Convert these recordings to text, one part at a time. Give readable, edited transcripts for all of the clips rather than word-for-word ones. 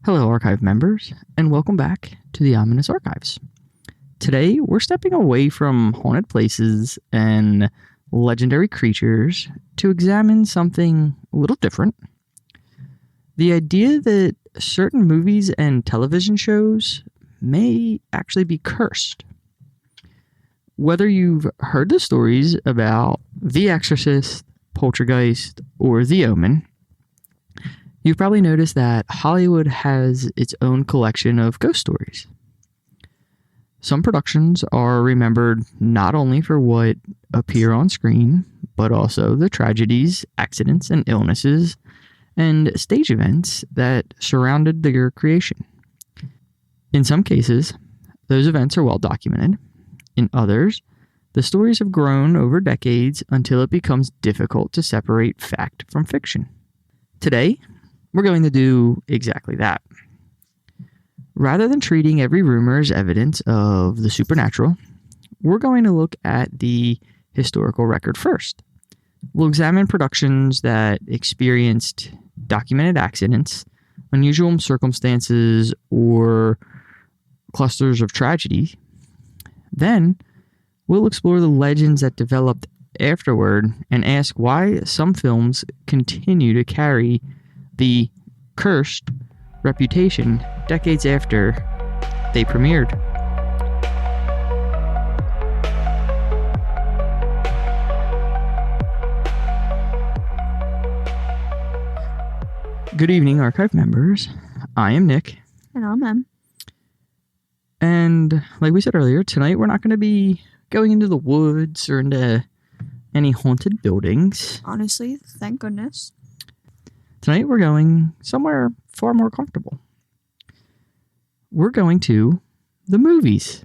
Hello, archive members, and welcome back to the Ominous Archives. Today, we're stepping away from haunted places and legendary creatures to examine something a little different. The idea that certain movies and television shows may actually be cursed. Whether you've heard the stories about The Exorcist, Poltergeist, or The Omen, you've probably noticed that Hollywood has its own collection of ghost stories. Some productions are remembered not only for what appear on screen, but also the tragedies, accidents, and illnesses, and stage events that surrounded their creation. In some cases, those events are well documented. In others, the stories have grown over decades until it becomes difficult to separate fact from fiction. Today, we're going to do exactly that. Rather than treating every rumor as evidence of the supernatural, we're going to look at the historical record first. We'll examine productions that experienced documented accidents, unusual circumstances, or clusters of tragedy. Then, we'll explore the legends that developed afterward and ask why some films continue to carry the cursed reputation decades after they premiered. Good evening, archive members. I am Nick. And I'm Em. And like we said earlier, tonight we're not going to be going into the woods or into any haunted buildings. Honestly, thank goodness. Tonight we're going somewhere far more comfortable. We're going to the movies.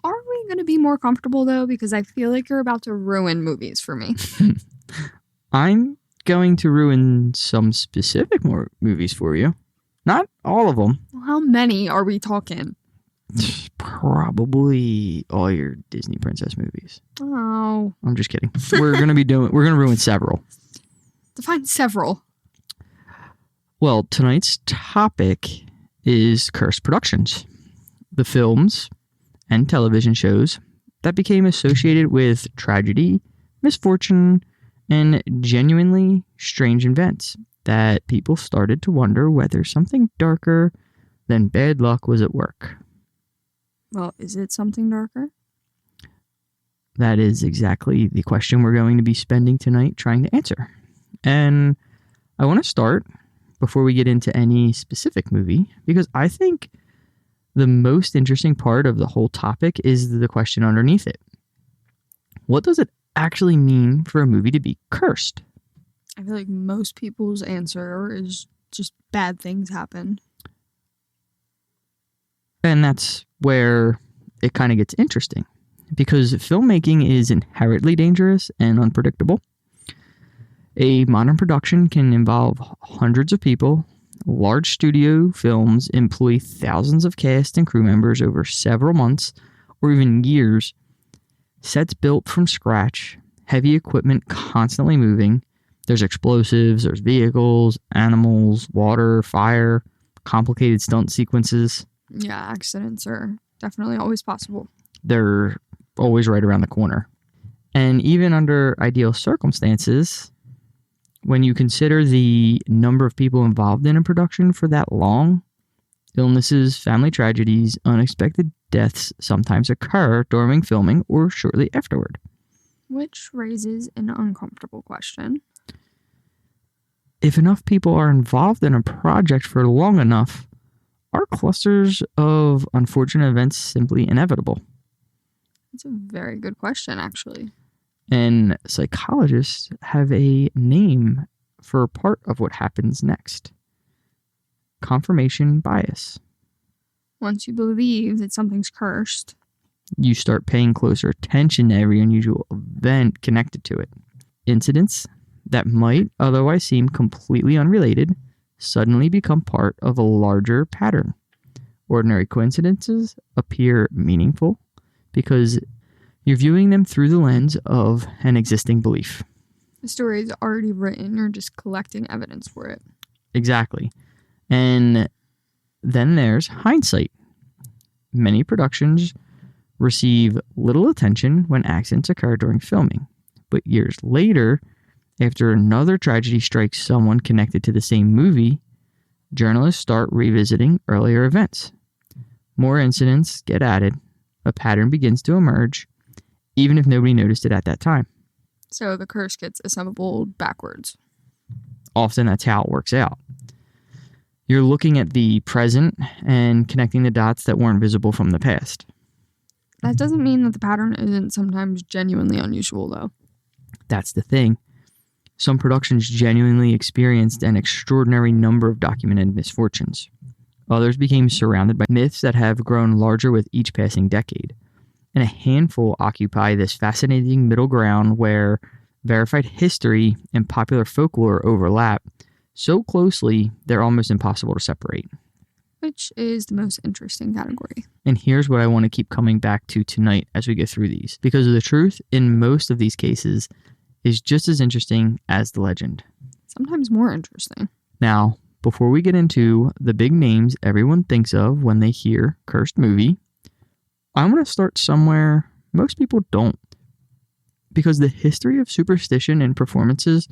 Are we going to be more comfortable, though? Because I feel like you're about to ruin movies for me. I'm going to ruin some specific more movies for you. Not all of them. Well, how many are we talking? Probably all your Disney princess movies. Oh. I'm just kidding. We're going to ruin several. Define several. Well, tonight's topic is cursed productions. The films and television shows that became associated with tragedy, misfortune, and genuinely strange events that people started to wonder whether something darker than bad luck was at work. Well, is it something darker? That is exactly the question we're going to be spending tonight trying to answer. And I want to start before we get into any specific movie, because I think the most interesting part of the whole topic is the question underneath it. What does it actually mean for a movie to be cursed? I feel like most people's answer is just bad things happen. And that's where it kind of gets interesting, because filmmaking is inherently dangerous and unpredictable. A modern production can involve hundreds of people. Large studio films employ thousands of cast and crew members over several months or even years. Sets built from scratch, heavy equipment constantly moving. There's explosives, there's vehicles, animals, water, fire, complicated stunt sequences. Yeah, accidents are definitely always possible. They're always right around the corner. And even under ideal circumstances, when you consider the number of people involved in a production for that long, illnesses, family tragedies, unexpected deaths sometimes occur during filming or shortly afterward. Which raises an uncomfortable question. If enough people are involved in a project for long enough, are clusters of unfortunate events simply inevitable? That's a very good question, actually. And psychologists have a name for part of what happens next. Confirmation bias. Once you believe that something's cursed, you start paying closer attention to every unusual event connected to it. Incidents that might otherwise seem completely unrelated suddenly become part of a larger pattern. Ordinary coincidences appear meaningful because you're viewing them through the lens of an existing belief. The story is already written. You're just collecting evidence for it. Exactly. And Then there's hindsight. Many productions receive little attention when accidents occur during filming, but years later, after another tragedy strikes someone connected to the same movie, journalists start revisiting earlier events. More incidents get added, a pattern begins to emerge, even if nobody noticed it at that time. So the curse gets assembled backwards. Often that's how it works out. You're looking at the present and connecting the dots that weren't visible from the past. That doesn't mean that the pattern isn't sometimes genuinely unusual, though. That's the thing. Some productions genuinely experienced an extraordinary number of documented misfortunes. Others became surrounded by myths that have grown larger with each passing decade. And a handful occupy this fascinating middle ground where verified history and popular folklore overlap so closely they're almost impossible to separate. Which is the most interesting category. And here's what I want to keep coming back to tonight as we go through these, because the truth in most of these cases is just as interesting as the legend. Sometimes more interesting. Now, before we get into the big names everyone thinks of when they hear cursed movie, I'm going to start somewhere most people don't. Because the history of superstition and performances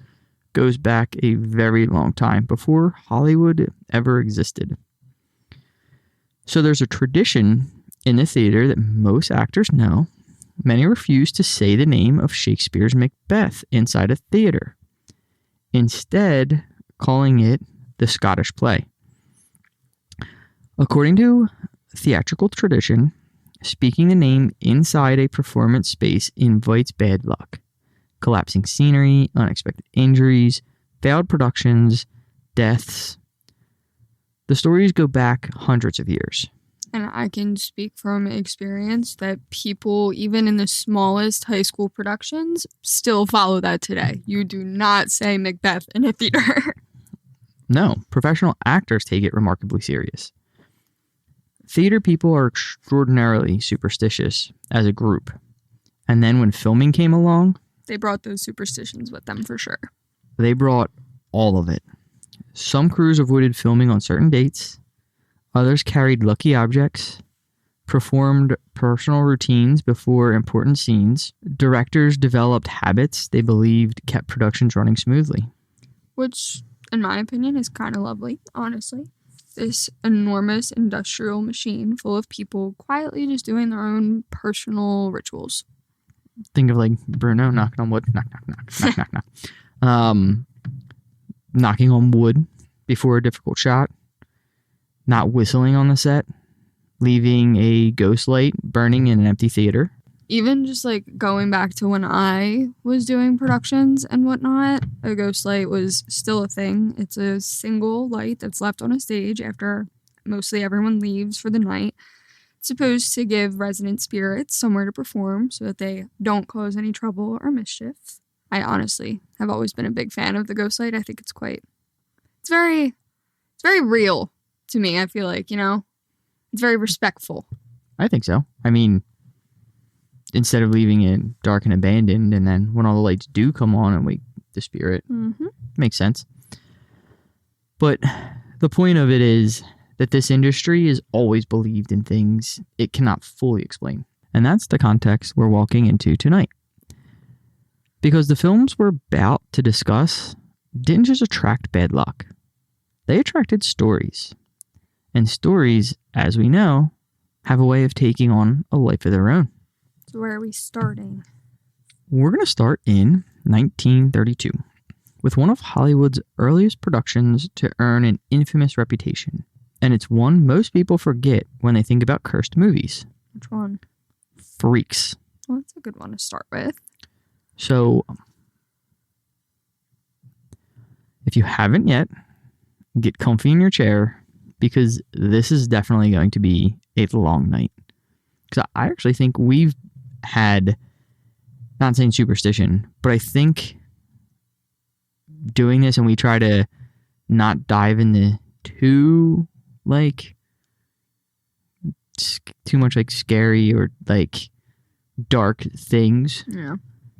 goes back a very long time, before Hollywood ever existed. So there's a tradition in the theater that most actors know. Many refuse to say the name of Shakespeare's Macbeth inside a theater, instead calling it the Scottish play. According to theatrical tradition, speaking the name inside a performance space invites bad luck, collapsing scenery, unexpected injuries, failed productions, deaths. The stories go back hundreds of years. And I can speak from experience that people, even in the smallest high school productions, still follow that today. You do not say Macbeth in a theater. No, professional actors take it remarkably serious. Theater people are extraordinarily superstitious as a group. And then when filming came along, they brought those superstitions with them for sure. They brought all of it. Some crews avoided filming on certain dates. Others carried lucky objects, performed personal routines before important scenes. Directors developed habits they believed kept productions running smoothly. Which, in my opinion, is kind of lovely, honestly. This enormous industrial machine full of people quietly just doing their own personal rituals. Think of like Bruno knocking on wood. Knock, knock, knock, knock, knock, knock. Knocking on wood before a difficult shot. Not whistling on the set. Leaving a ghost light burning in an empty theater. Even just like going back to when I was doing productions and whatnot, a ghost light was still a thing. It's a single light that's left on a stage after mostly everyone leaves for the night. It's supposed to give resident spirits somewhere to perform so that they don't cause any trouble or mischief. I honestly have always been a big fan of the ghost light. I think it's very real to me. I feel like, it's very respectful. I think so. I mean, instead of leaving it dark and abandoned, and then when all the lights do come on and wake the spirit, makes sense. But the point of it is that this industry is always believed in things it cannot fully explain. And that's the context we're walking into tonight. Because the films we're about to discuss didn't just attract bad luck. They attracted stories. And stories, as we know, have a way of taking on a life of their own. So where are we starting? We're going to start in 1932 with one of Hollywood's earliest productions to earn an infamous reputation. And it's one most people forget when they think about cursed movies. Which one? Freaks. Well, that's a good one to start with. So, if you haven't yet, get comfy in your chair, because this is definitely going to be a long night. Because I actually think we've had, not saying superstition, but I think doing this and we try to not dive into too much like scary or like dark things. Yeah.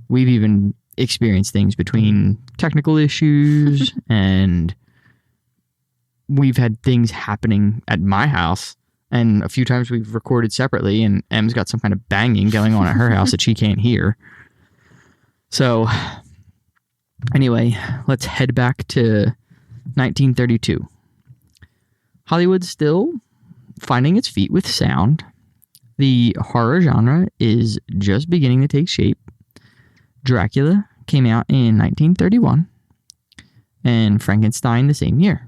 We've even experienced things between technical issues and we've had things happening at my house, and a few times we've recorded separately, and Em's got some kind of banging going on at her house that she can't hear. So, anyway, let's head back to 1932. Hollywood's still finding its feet with sound. The horror genre is just beginning to take shape. Dracula came out in 1931, and Frankenstein the same year.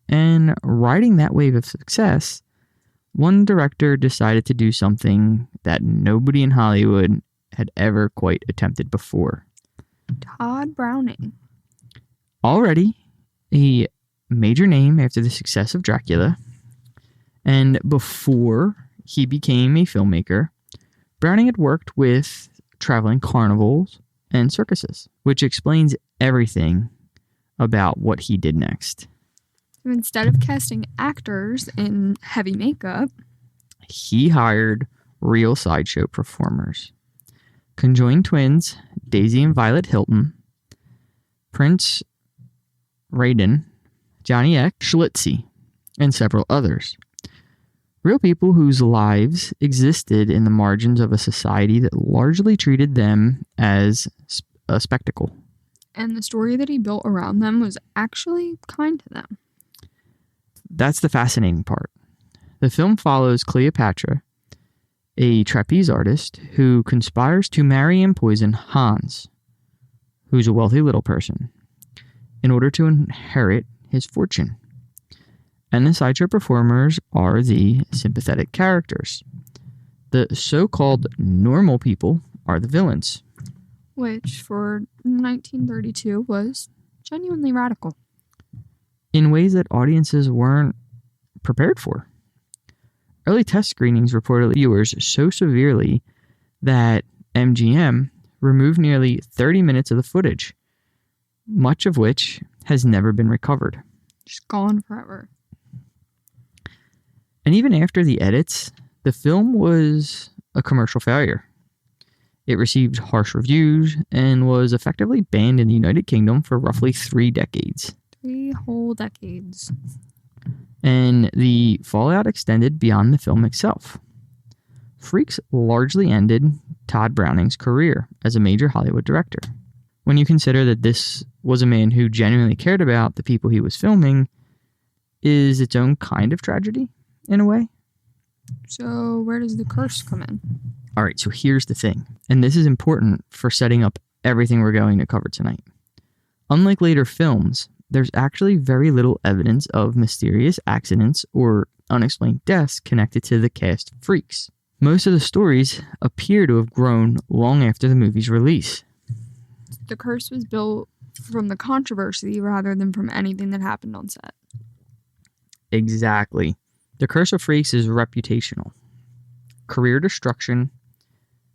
And riding that wave of success, one director decided to do something that nobody in Hollywood had ever quite attempted before. Tod Browning. Already a major name after the success of Dracula, and before he became a filmmaker, Browning had worked with traveling carnivals and circuses, which explains everything about what he did next. Instead of casting actors in heavy makeup, he hired real sideshow performers. Conjoined twins, Daisy and Violet Hilton, Prince Radin, Johnny Eck Schlitzie, and several others. Real people whose lives existed in the margins of a society that largely treated them as a spectacle. And the story that he built around them was actually kind to them. That's the fascinating part. The film follows Cleopatra, a trapeze artist who conspires to marry and poison Hans, who's a wealthy little person, in order to inherit his fortune. And the sideshow performers are the sympathetic characters. The so-called normal people are the villains. Which, for 1932, was genuinely radical. In ways that audiences weren't prepared for. Early test screenings reported viewers so severely that MGM removed nearly 30 minutes of the footage, much of which has never been recovered. Just gone forever. And even after the edits, the film was a commercial failure. It received harsh reviews and was effectively banned in the United Kingdom for roughly 3 decades. 3 whole decades. And the fallout extended beyond the film itself. Freaks largely ended Tod Browning's career as a major Hollywood director. When you consider that this was a man who genuinely cared about the people he was filming, is its own kind of tragedy, in a way. So where does the curse come in? All right, so here's the thing, and this is important for setting up everything we're going to cover tonight. Unlike later films, there's actually very little evidence of mysterious accidents or unexplained deaths connected to the cast of freaks. Most of the stories appear to have grown long after the movie's release. The curse was built from the controversy rather than from anything that happened on set. Exactly. The curse of freaks is reputational. Career destruction,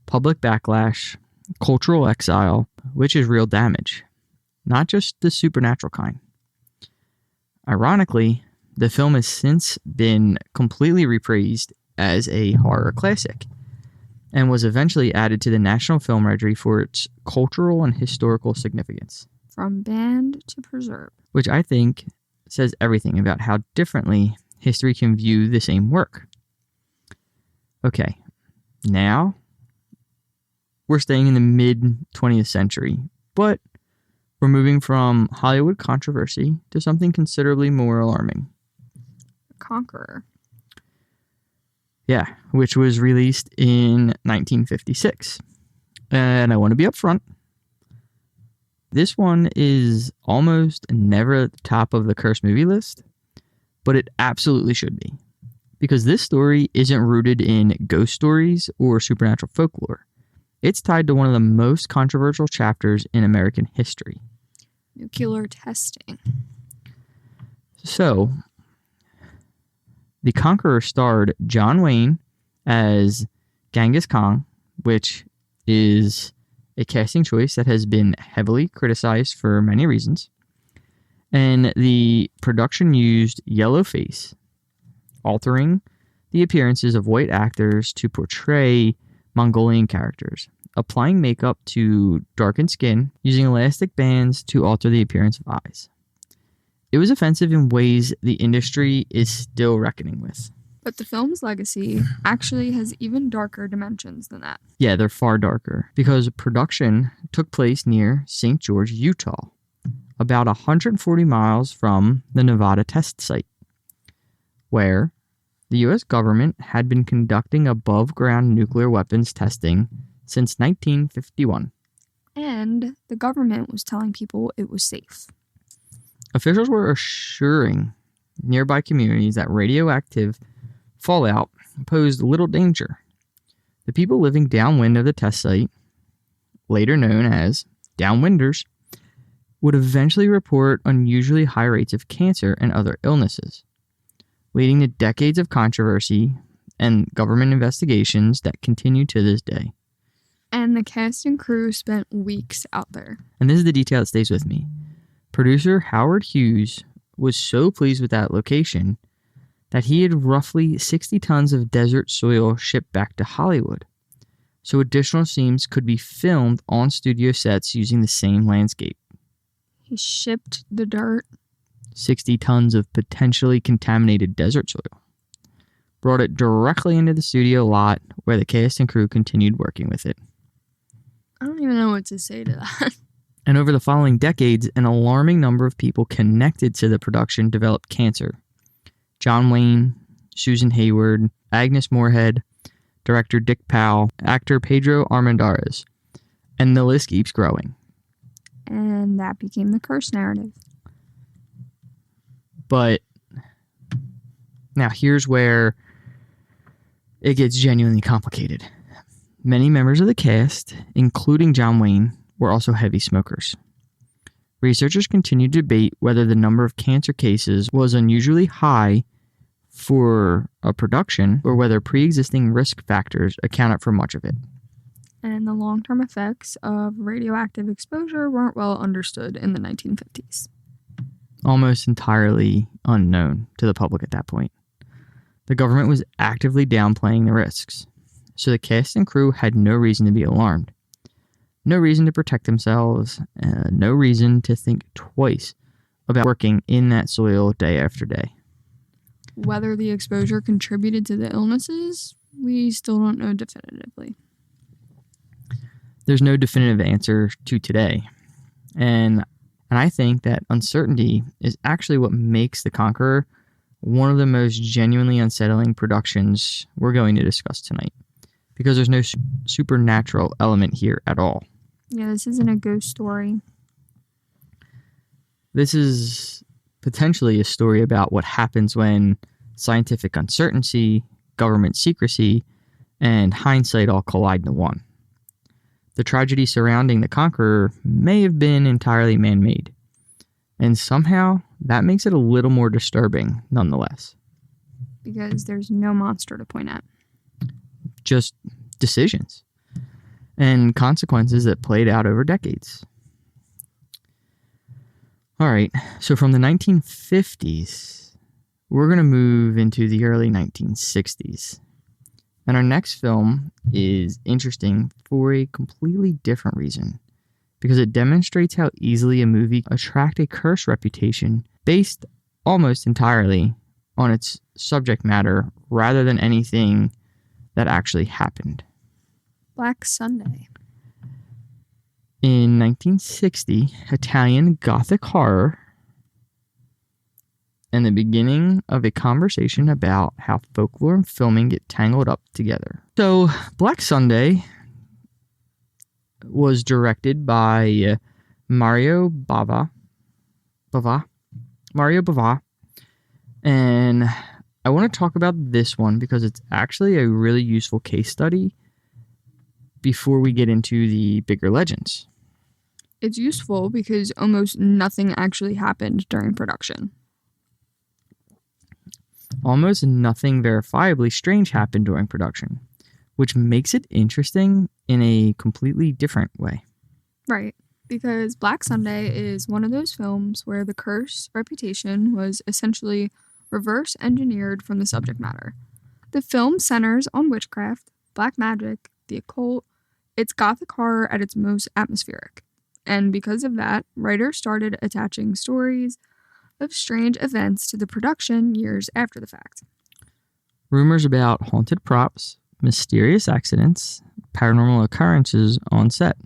public backlash, cultural exile, which is real damage. Not just the supernatural kind. Ironically, the film has since been completely repraised as a horror classic and was eventually added to the National Film Registry for its cultural and historical significance. From banned to preserved. Which I think says everything about how differently history can view the same work. Okay, now we're staying in the mid-20th century, but we're moving from Hollywood controversy to something considerably more alarming. Conqueror. Yeah, which was released in 1956. And I want to be upfront. This one is almost never at the top of the cursed movie list, but it absolutely should be. Because this story isn't rooted in ghost stories or supernatural folklore. It's tied to one of the most controversial chapters in American history. Nuclear testing. So, The Conqueror starred John Wayne as Genghis Khan, which is a casting choice that has been heavily criticized for many reasons. And the production used yellow face, altering the appearances of white actors to portray Mongolian characters, applying makeup to darken skin, using elastic bands to alter the appearance of eyes. It was offensive in ways the industry is still reckoning with. But the film's legacy actually has even darker dimensions than that. Yeah, they're far darker because production took place near St. George, Utah, about 140 miles from the Nevada test site, where the U.S. government had been conducting above-ground nuclear weapons testing since 1951. And the government was telling people it was safe. Officials were assuring nearby communities that radioactive fallout posed little danger. The people living downwind of the test site, later known as downwinders, would eventually report unusually high rates of cancer and other illnesses, leading to decades of controversy and government investigations that continue to this day. And the cast and crew spent weeks out there. And this is the detail that stays with me. Producer Howard Hughes was so pleased with that location that he had roughly 60 tons of desert soil shipped back to Hollywood, so additional scenes could be filmed on studio sets using the same landscape. He shipped the dirt. 60 tons of potentially contaminated desert soil. Brought it directly into the studio lot where the cast and crew continued working with it. I don't even know what to say to that. And over the following decades, an alarming number of people connected to the production developed cancer. John Wayne, Susan Hayward, Agnes Moorehead, director Dick Powell, actor Pedro Armendariz, and the list keeps growing. And that became the curse narrative. But now here's where it gets genuinely complicated. Many members of the cast, including John Wayne, were also heavy smokers. Researchers continue to debate whether the number of cancer cases was unusually high for a production or whether pre-existing risk factors accounted for much of it. And the long-term effects of radioactive exposure weren't well understood in the 1950s. Almost entirely unknown to the public at that point. The government was actively downplaying the risks, so the cast and crew had no reason to be alarmed. No reason to protect themselves, no reason to think twice about working in that soil day after day. Whether the exposure contributed to the illnesses, we still don't know definitively. There's no definitive answer to today. And I think that uncertainty is actually what makes The Conqueror one of the most genuinely unsettling productions we're going to discuss tonight. Because there's no supernatural element here at all. Yeah, this isn't a ghost story. This is potentially a story about what happens when scientific uncertainty, government secrecy, and hindsight all collide into one. The tragedy surrounding the Conqueror may have been entirely man-made, and somehow that makes it a little more disturbing nonetheless. Because there's no monster to point at. Just decisions and consequences that played out over decades. All right, so from the 1950s, we're going to move into the early 1960s. And our next film is interesting for a completely different reason, because it demonstrates how easily a movie can attract a curse reputation based almost entirely on its subject matter rather than anything that actually happened. Black Sunday. In 1960, Italian Gothic horror and the beginning of a conversation about how folklore and filming get tangled up together. So, Black Sunday was directed by Mario Bava, and I want to talk about this one because it's actually a really useful case study before we get into the bigger legends. It's useful because almost nothing actually happened during production. Almost nothing verifiably strange happened during production, which makes it interesting in a completely different way. Right, because Black Sunday is one of those films where the curse reputation was essentially reverse engineered from the subject matter. The film centers on witchcraft, black magic, the occult. It's Gothic horror at its most atmospheric. And because of that, writers started attaching stories of strange events to the production years after the fact. Rumors about haunted props, mysterious accidents, paranormal occurrences on set.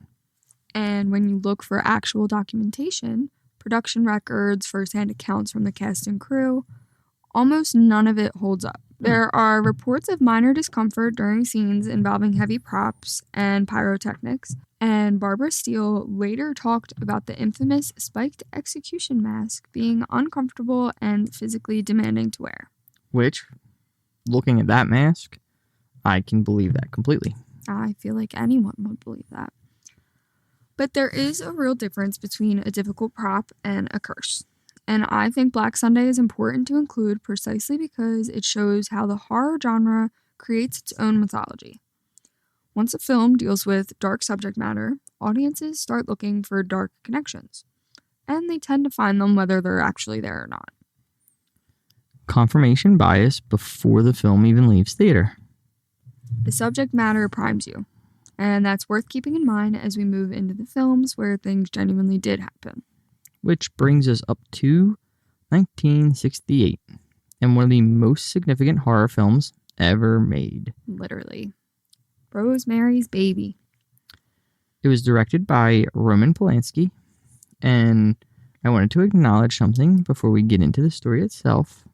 And when you look for actual documentation, production records, first-hand accounts from the cast and crew, almost none of it holds up. There are reports of minor discomfort during scenes involving heavy props and pyrotechnics, and Barbara Steele later talked about the infamous spiked execution mask being uncomfortable and physically demanding to wear. Which, looking at that mask, I can believe that completely. I feel like anyone would believe that. But there is a real difference between a difficult prop and a curse. And I think Black Sunday is important to include precisely because it shows how the horror genre creates its own mythology. Once a film deals with dark subject matter, audiences start looking for dark connections. And they tend to find them whether they're actually there or not. Confirmation bias before the film even leaves theater. The subject matter primes you. And that's worth keeping in mind as we move into the films where things genuinely did happen. Which brings us up to 1968, and one of the most significant horror films ever made. Literally. Rosemary's Baby. It was directed by Roman Polanski, and I wanted to acknowledge something before we get into the story itself.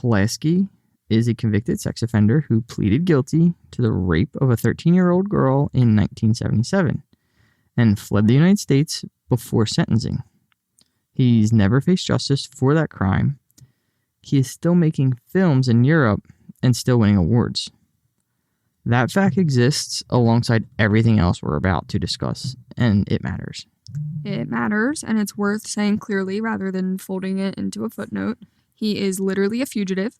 Polanski is a convicted sex offender who pleaded guilty to the rape of a 13-year-old girl in 1977 and fled the United States before sentencing. He's never faced justice for that crime. He is still making films in Europe and still winning awards. That fact exists alongside everything else we're about to discuss, and it matters. It matters, and it's worth saying clearly rather than folding it into a footnote. He is literally a fugitive.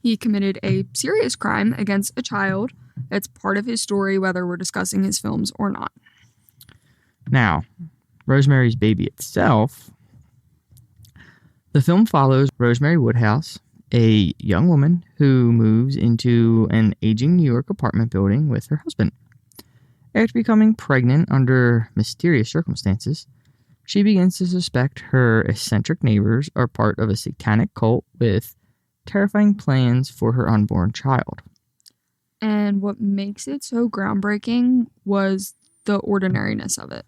He committed a serious crime against a child. It's part of his story whether we're discussing his films or not. Now, Rosemary's Baby itself. The film follows Rosemary Woodhouse, a young woman who moves into an aging New York apartment building with her husband. After becoming pregnant under mysterious circumstances, she begins to suspect her eccentric neighbors are part of a satanic cult with terrifying plans for her unborn child. And what makes it so groundbreaking was the ordinariness of it.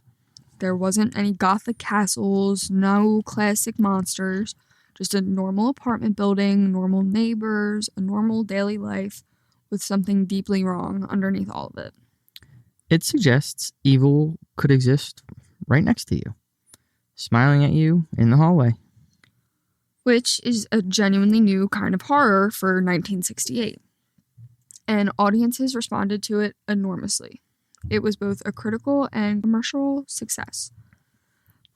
There wasn't any gothic castles, no classic monsters, just a normal apartment building, normal neighbors, a normal daily life with something deeply wrong underneath all of it. It suggests evil could exist right next to you, smiling at you in the hallway. Which is a genuinely new kind of horror for 1968. And audiences responded to it enormously. It was both a critical and commercial success.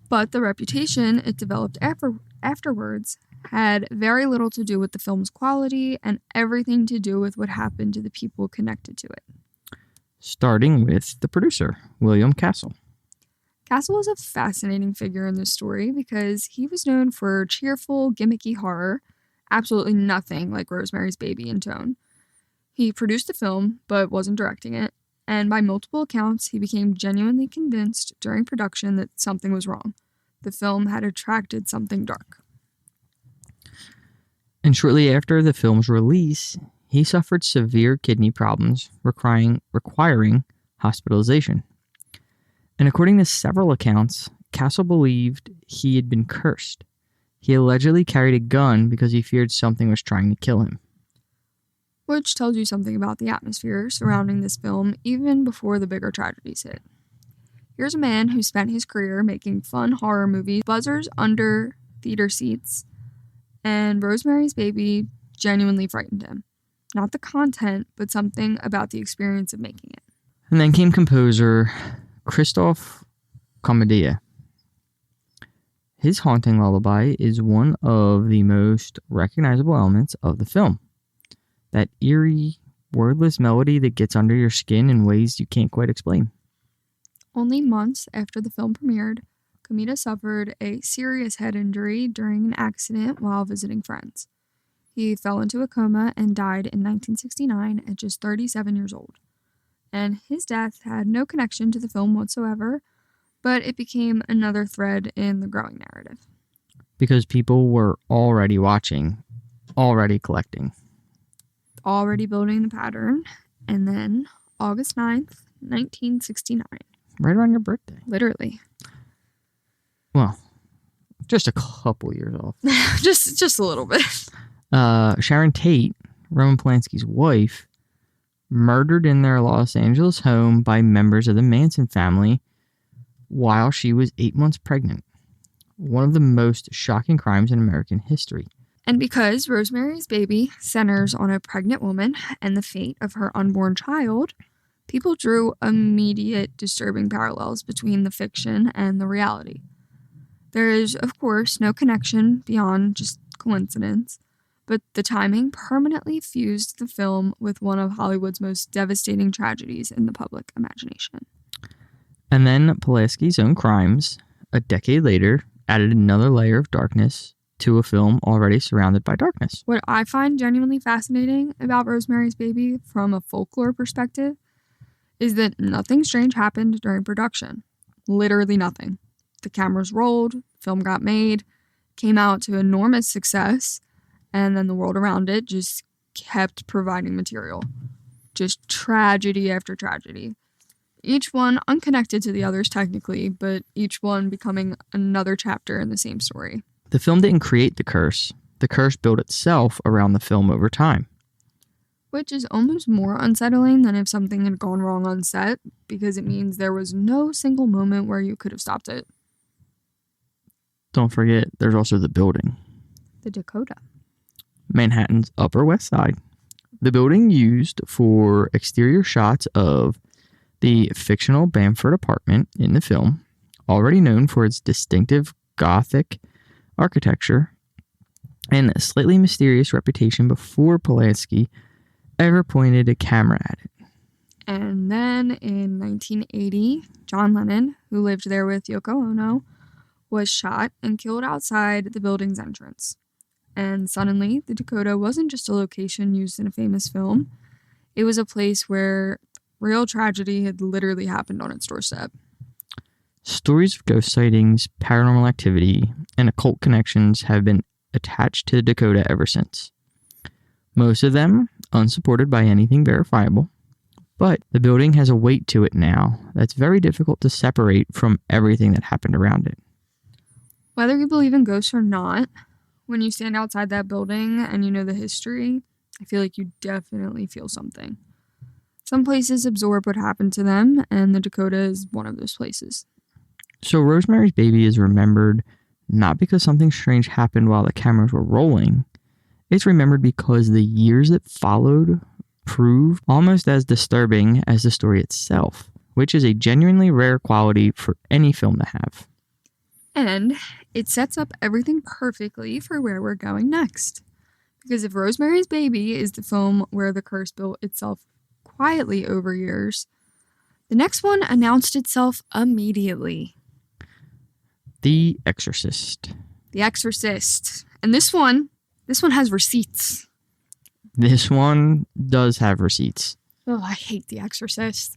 But the reputation it developed afterwards had very little to do with the film's quality and everything to do with what happened to the people connected to it. Starting with the producer, William Castle. Castle is a fascinating figure in this story because he was known for cheerful, gimmicky horror, absolutely nothing like Rosemary's Baby in tone. He produced the film, but wasn't directing it, and by multiple accounts, he became genuinely convinced during production that something was wrong. The film had attracted something dark. And shortly after the film's release, he suffered severe kidney problems, requiring hospitalization. And according to several accounts, Castle believed he had been cursed. He allegedly carried a gun because he feared something was trying to kill him. Which tells you something about the atmosphere surrounding this film even before the bigger tragedies hit. Here's a man who spent his career making fun horror movies, buzzers under theater seats, and Rosemary's Baby genuinely frightened him. Not the content, but something about the experience of making it. And then came composer Christoph Commedia. His haunting lullaby is one of the most recognizable elements of the film. That eerie, wordless melody that gets under your skin in ways you can't quite explain. Only months after the film premiered, Commedia suffered a serious head injury during an accident while visiting friends. He fell into a coma and died in 1969 at just 37 years old. And his death had no connection to the film whatsoever, but it became another thread in the growing narrative. because people were already watching, already collecting. Already building the pattern. And then August 9th, 1969. Right around your birthday. Literally. Well, just a couple years off. just a little bit. Sharon Tate, Roman Polanski's wife, murdered in their Los Angeles home by members of the Manson family while she was 8 months pregnant. One of the most shocking crimes in American history. And because Rosemary's Baby centers on a pregnant woman and the fate of her unborn child, people drew immediate disturbing parallels between the fiction and the reality. There is, of course, no connection beyond just coincidence, but the timing permanently fused the film with one of Hollywood's most devastating tragedies in the public imagination. And then Polanski's own crimes, a decade later, added another layer of darkness to a film already surrounded by darkness. What I find genuinely fascinating about Rosemary's Baby from a folklore perspective is that nothing strange happened during production. Literally nothing. The cameras rolled, film got made, came out to enormous success, and then the world around it just kept providing material. Just tragedy after tragedy. Each one unconnected to the others technically, but each one becoming another chapter in the same story. The film didn't create the curse. The curse built itself around the film over time. Which is almost more unsettling than if something had gone wrong on set, because it means there was no single moment where you could have stopped it. Don't forget, there's also the building. The Dakota. Manhattan's Upper West Side. The building used for exterior shots of the fictional Bamford apartment in the film, already known for its distinctive Gothic architecture and a slightly mysterious reputation before Polanski ever pointed a camera at it. And then in 1980, John Lennon, who lived there with Yoko Ono, was shot and killed outside the building's entrance. And suddenly, the Dakota wasn't just a location used in a famous film. It was a place where real tragedy had literally happened on its doorstep. Stories of ghost sightings, paranormal activity, and occult connections have been attached to the Dakota ever since. Most of them unsupported by anything verifiable, but the building has a weight to it now that's very difficult to separate from everything that happened around it. Whether you believe in ghosts or not, when you stand outside that building and you know the history, I feel like you definitely feel something. Some places absorb what happened to them, and the Dakota is one of those places. So Rosemary's Baby is remembered not because something strange happened while the cameras were rolling. It's remembered because the years that followed proved almost as disturbing as the story itself, which is a genuinely rare quality for any film to have. And it sets up everything perfectly for where we're going next. Because if Rosemary's Baby is the film where the curse built itself quietly over years, the next one announced itself immediately. The Exorcist. The Exorcist. And this one has receipts. This one does have receipts. Oh, I hate The Exorcist.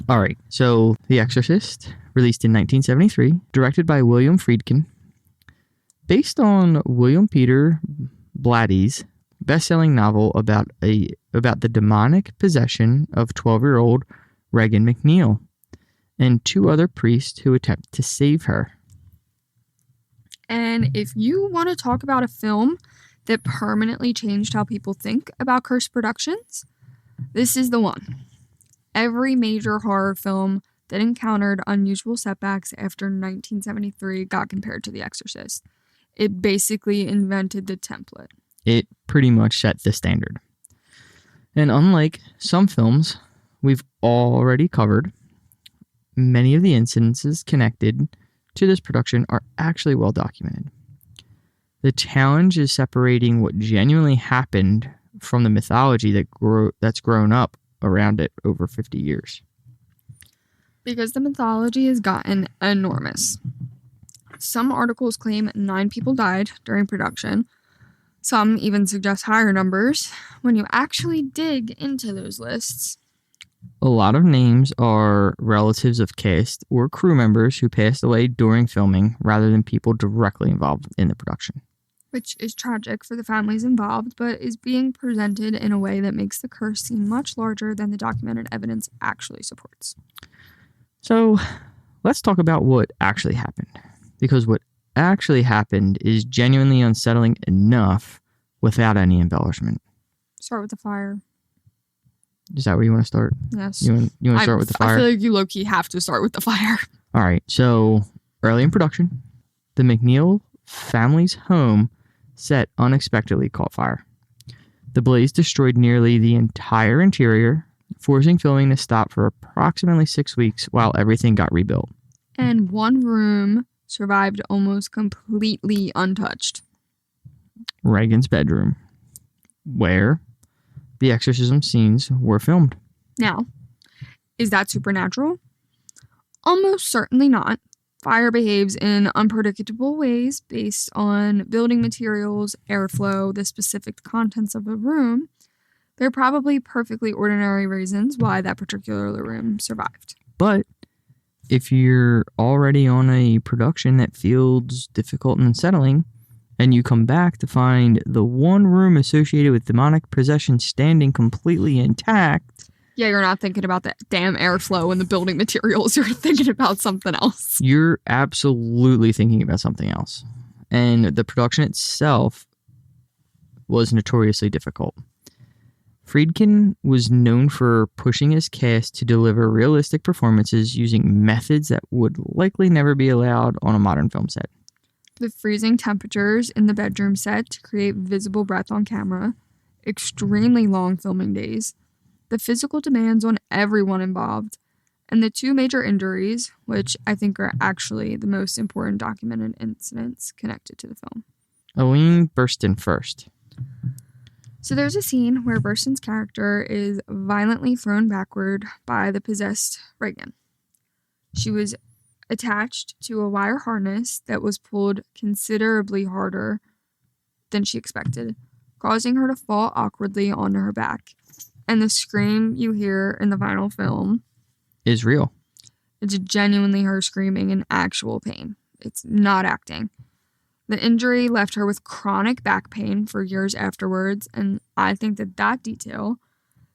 All right, so The Exorcist, released in 1973, directed by William Friedkin, based on William Peter Blatty's best-selling novel about the demonic possession of 12-year-old Regan McNeil and two other priests who attempt to save her. And if you want to talk about a film that permanently changed how people think about cursed productions, this is the one. Every major horror film that encountered unusual setbacks after 1973 got compared to The Exorcist. It basically invented the template. It pretty much set the standard. And unlike some films we've already covered, many of the incidences connected to this production are actually well documented. The challenge is separating what genuinely happened from the mythology that's grown up around it over 50 years. Because the mythology has gotten enormous. Some articles claim 9 people died during production. Some even suggest higher numbers. When you actually dig into those lists, A lot of names are relatives of cast or crew members who passed away during filming rather than people directly involved in the production. Which is tragic for the families involved, but is being presented in a way that makes the curse seem much larger than the documented evidence actually supports. So let's talk about what actually happened. Because what actually happened is genuinely unsettling enough without any embellishment. Start with the fire. Is that where you want to start? Yes. You want to start with the fire? I feel like you low-key have to start with the fire. All right. So early in production, the McNeil family's home set unexpectedly caught fire. The blaze destroyed nearly the entire interior, forcing filming to stop for approximately 6 weeks while everything got rebuilt. And one room survived almost completely untouched. Reagan's bedroom, where the exorcism scenes were filmed. Now, is that supernatural? Almost certainly not. Fire behaves in unpredictable ways based on building materials, airflow, the specific contents of a room. There are probably perfectly ordinary reasons why that particular room survived. But if you're already on a production that feels difficult and unsettling, and you come back to find the one room associated with demonic possession standing completely intact... Yeah, you're not thinking about the damn airflow and the building materials. You're thinking about something else. You're absolutely thinking about something else. And the production itself was notoriously difficult. Friedkin was known for pushing his cast to deliver realistic performances using methods that would likely never be allowed on a modern film set. The freezing temperatures in the bedroom set to create visible breath on camera, extremely long filming days, the physical demands on everyone involved, and the two major injuries, which I think are actually the most important documented incidents connected to the film. Aline Burstyn first. So there's a scene where Burstyn's character is violently thrown backward by the possessed Reagan. She was attached to a wire harness that was pulled considerably harder than she expected, causing her to fall awkwardly onto her back. And the scream you hear in the final film is real. It's genuinely her screaming in actual pain. It's not acting. The injury left her with chronic back pain for years afterwards, and I think that detail,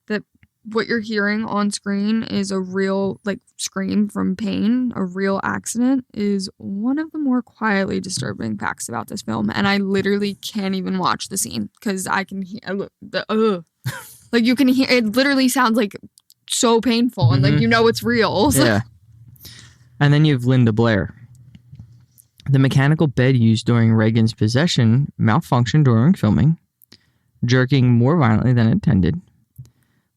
that what you're hearing on screen is a real, scream from pain, a real accident, is one of the more quietly disturbing facts about this film, and I literally can't even watch the scene, because I can hear you can hear, it literally sounds so painful, and it's real. So. Yeah. And then you have Linda Blair. The mechanical bed used during Reagan's possession malfunctioned during filming, jerking more violently than intended.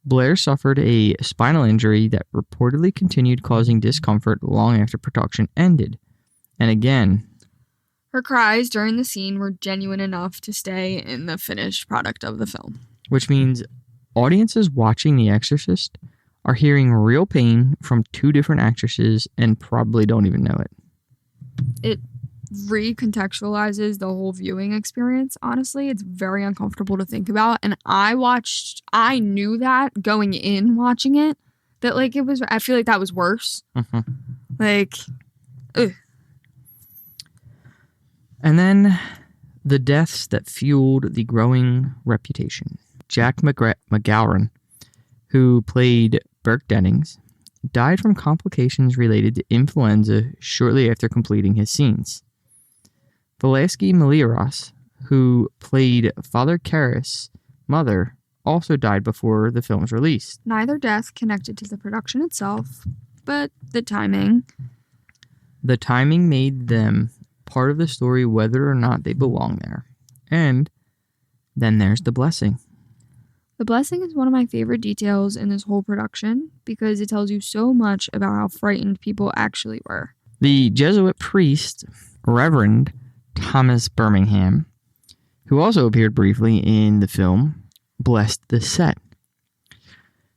Blair suffered a spinal injury that reportedly continued causing discomfort long after production ended. And again, her cries during the scene were genuine enough to stay in the finished product of the film. Which means audiences watching The Exorcist are hearing real pain from two different actresses and probably don't even know it. It recontextualizes the whole viewing experience. Honestly, it's very uncomfortable to think about. And I knew that going in watching it, that I feel like that was worse. Ugh. And then the deaths that fueled the growing reputation. Jack McGowan, who played Burke Dennings, died from complications related to influenza shortly after completing his scenes. Velasky Malieros, who played Father Karras' mother, also died before the film's release. Neither death connected to the production itself, but the timing. The timing made them part of the story whether or not they belong there. And then there's the blessing. The blessing is one of my favorite details in this whole production because it tells you so much about how frightened people actually were. The Jesuit priest, Reverend Thomas Birmingham, who also appeared briefly in the film, blessed the set.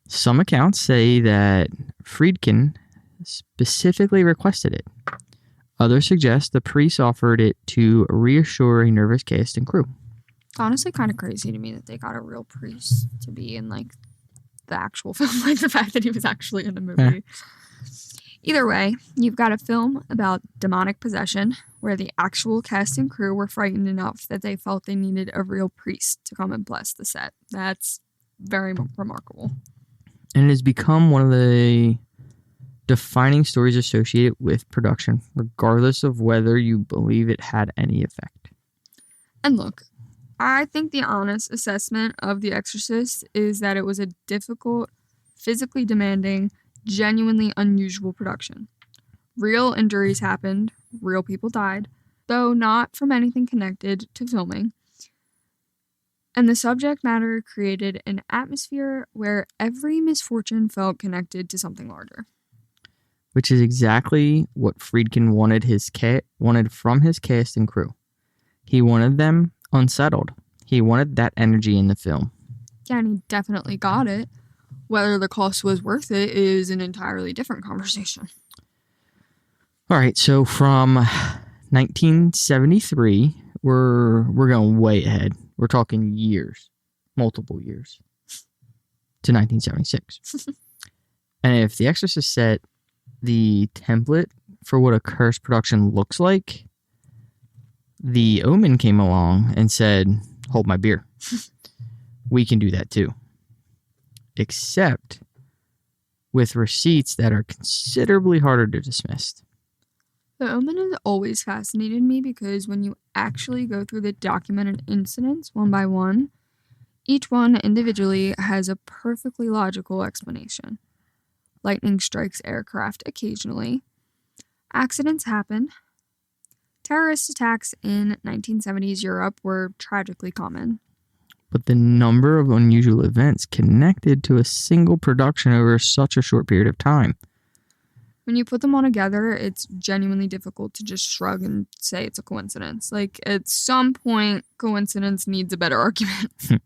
Some accounts say that Friedkin specifically requested it. Others suggest the priest offered it to reassure a nervous cast and crew. It's honestly kind of crazy to me that they got a real priest to be in the actual film, like the fact that he was actually in the movie. Either way, you've got a film about demonic possession where the actual cast and crew were frightened enough that they felt they needed a real priest to come and bless the set. That's very remarkable. And it has become one of the defining stories associated with production, regardless of whether you believe it had any effect. And look, I think the honest assessment of The Exorcist is that it was a difficult, physically demanding, genuinely unusual production. Real injuries happened, real people died, though not from anything connected to filming. And the subject matter created an atmosphere where every misfortune felt connected to something larger. Which is exactly what Friedkin wanted from his cast and crew. He wanted them unsettled. He wanted that energy in the film. Yeah, and he definitely got it. Whether the cost was worth it is an entirely different conversation. All right, so from 1973, we're going way ahead. We're talking years, multiple years, to 1976. And if The Exorcist set the template for what a cursed production looks like, The Omen came along and said, hold my beer. We can do that too. Except with receipts that are considerably harder to dismiss. The Omen has always fascinated me because when you actually go through the documented incidents one by one, each one individually has a perfectly logical explanation. Lightning strikes aircraft occasionally. Accidents happen. Terrorist attacks in 1970s Europe were tragically common. But the number of unusual events connected to a single production over such a short period of time. When you put them all together, it's genuinely difficult to just shrug and say it's a coincidence. Like, at some point, coincidence needs a better argument.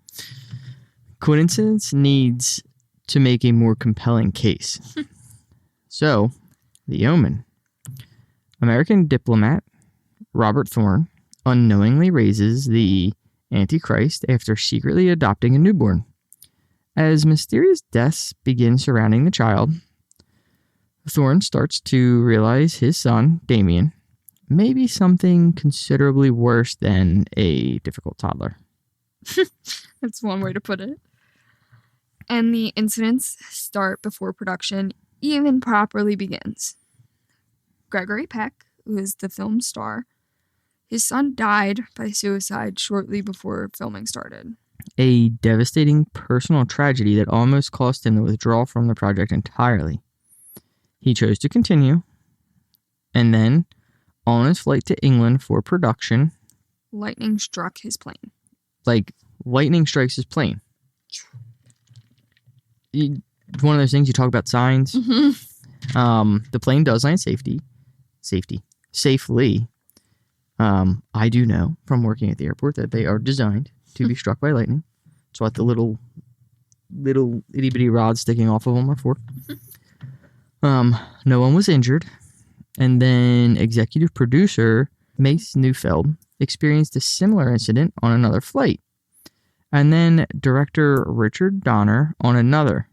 Coincidence needs to make a more compelling case. So, The Omen. American diplomat Robert Thorne unknowingly raises the Antichrist after secretly adopting a newborn. As mysterious deaths begin surrounding the child, Thorne starts to realize his son, Damien, may be something considerably worse than a difficult toddler. That's one way to put it. And the incidents start before production even properly begins. Gregory Peck, who is the film's star, his son died by suicide shortly before filming started. A devastating personal tragedy that almost cost him the withdrawal from the project entirely. He chose to continue, and then, on his flight to England for production, lightning struck his plane. Like, lightning strikes his plane. One of those things you talk about signs. Mm-hmm. The plane does land safely. I do know from working at the airport that they are designed to be struck by lightning. That's what the little itty bitty rods sticking off of them are for. No one was injured. And then executive producer Mace Neufeld experienced a similar incident on another flight. And then director Richard Donner on another.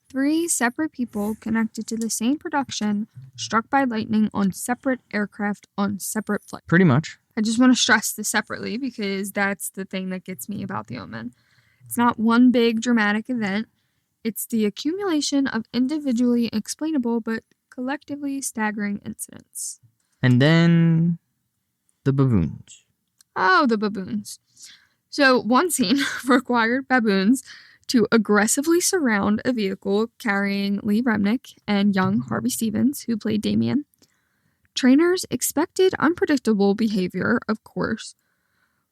3 separate people connected to the same production struck by lightning on separate aircraft on separate flights. Pretty much. I just want to stress this separately because that's the thing that gets me about The Omen. It's not one big dramatic event. It's the accumulation of individually explainable but collectively staggering incidents. And then the baboons. Oh, the baboons. So one scene required baboons to aggressively surround a vehicle carrying Lee Remnick and young Harvey Stevens, who played Damien. Trainers expected unpredictable behavior, of course.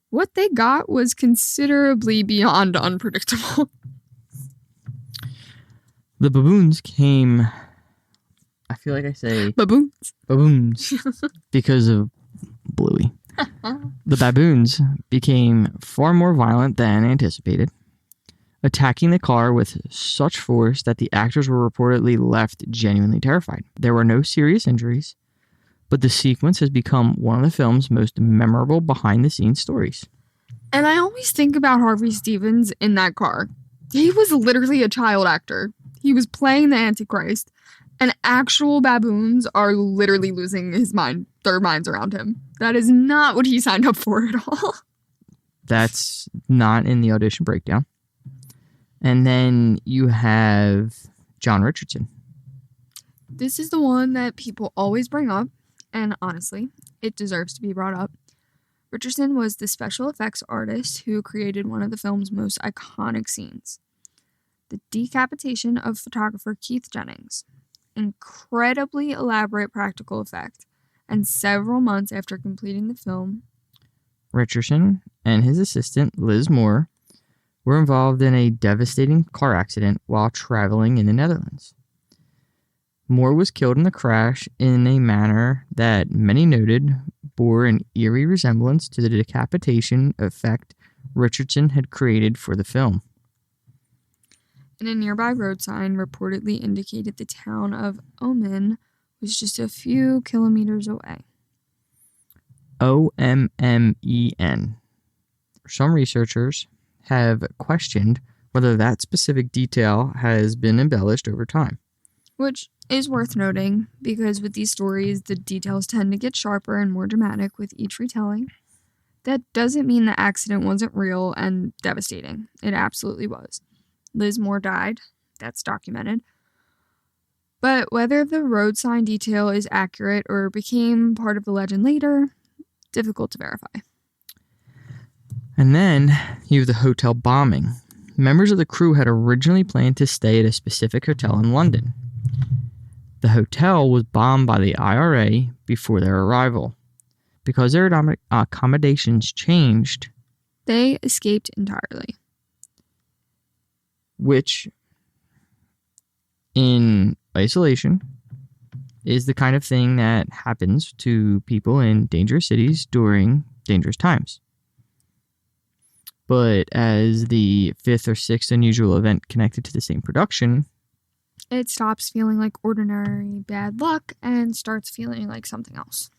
What they got was considerably beyond unpredictable. The baboons came, I feel like I say baboons because of Bluey. The baboons became far more violent than anticipated, attacking the car with such force that the actors were reportedly left genuinely terrified. There were no serious injuries, but the sequence has become one of the film's most memorable behind-the-scenes stories. And I always think about Harvey Stevens in that car. He was literally a child actor. He was playing the Antichrist, and actual baboons are literally losing their minds around him. That is not what he signed up for at all. That's not in the audition breakdown. And then you have John Richardson. This is the one that people always bring up, and honestly, it deserves to be brought up. Richardson was the special effects artist who created one of the film's most iconic scenes, the decapitation of photographer Keith Jennings. Incredibly elaborate practical effect, and several months after completing the film, Richardson and his assistant, Liz Moore, were involved in a devastating car accident while traveling in the Netherlands. Moore was killed in the crash in a manner that many noted bore an eerie resemblance to the decapitation effect Richardson had created for the film. And a nearby road sign reportedly indicated the town of Omen was just a few kilometers away. OMMEN. Some researchers have questioned whether that specific detail has been embellished over time. Which is worth noting, because with these stories, the details tend to get sharper and more dramatic with each retelling. That doesn't mean the accident wasn't real and devastating. It absolutely was. Liz Moore died. That's documented. But whether the road sign detail is accurate or became part of the legend later, difficult to verify. And then you have the hotel bombing. Members of the crew had originally planned to stay at a specific hotel in London. The hotel was bombed by the IRA before their arrival. Because their accommodations changed, they escaped entirely. Which, in isolation, is the kind of thing that happens to people in dangerous cities during dangerous times. But as the fifth or sixth unusual event connected to the same production, it stops feeling like ordinary bad luck and starts feeling like something else.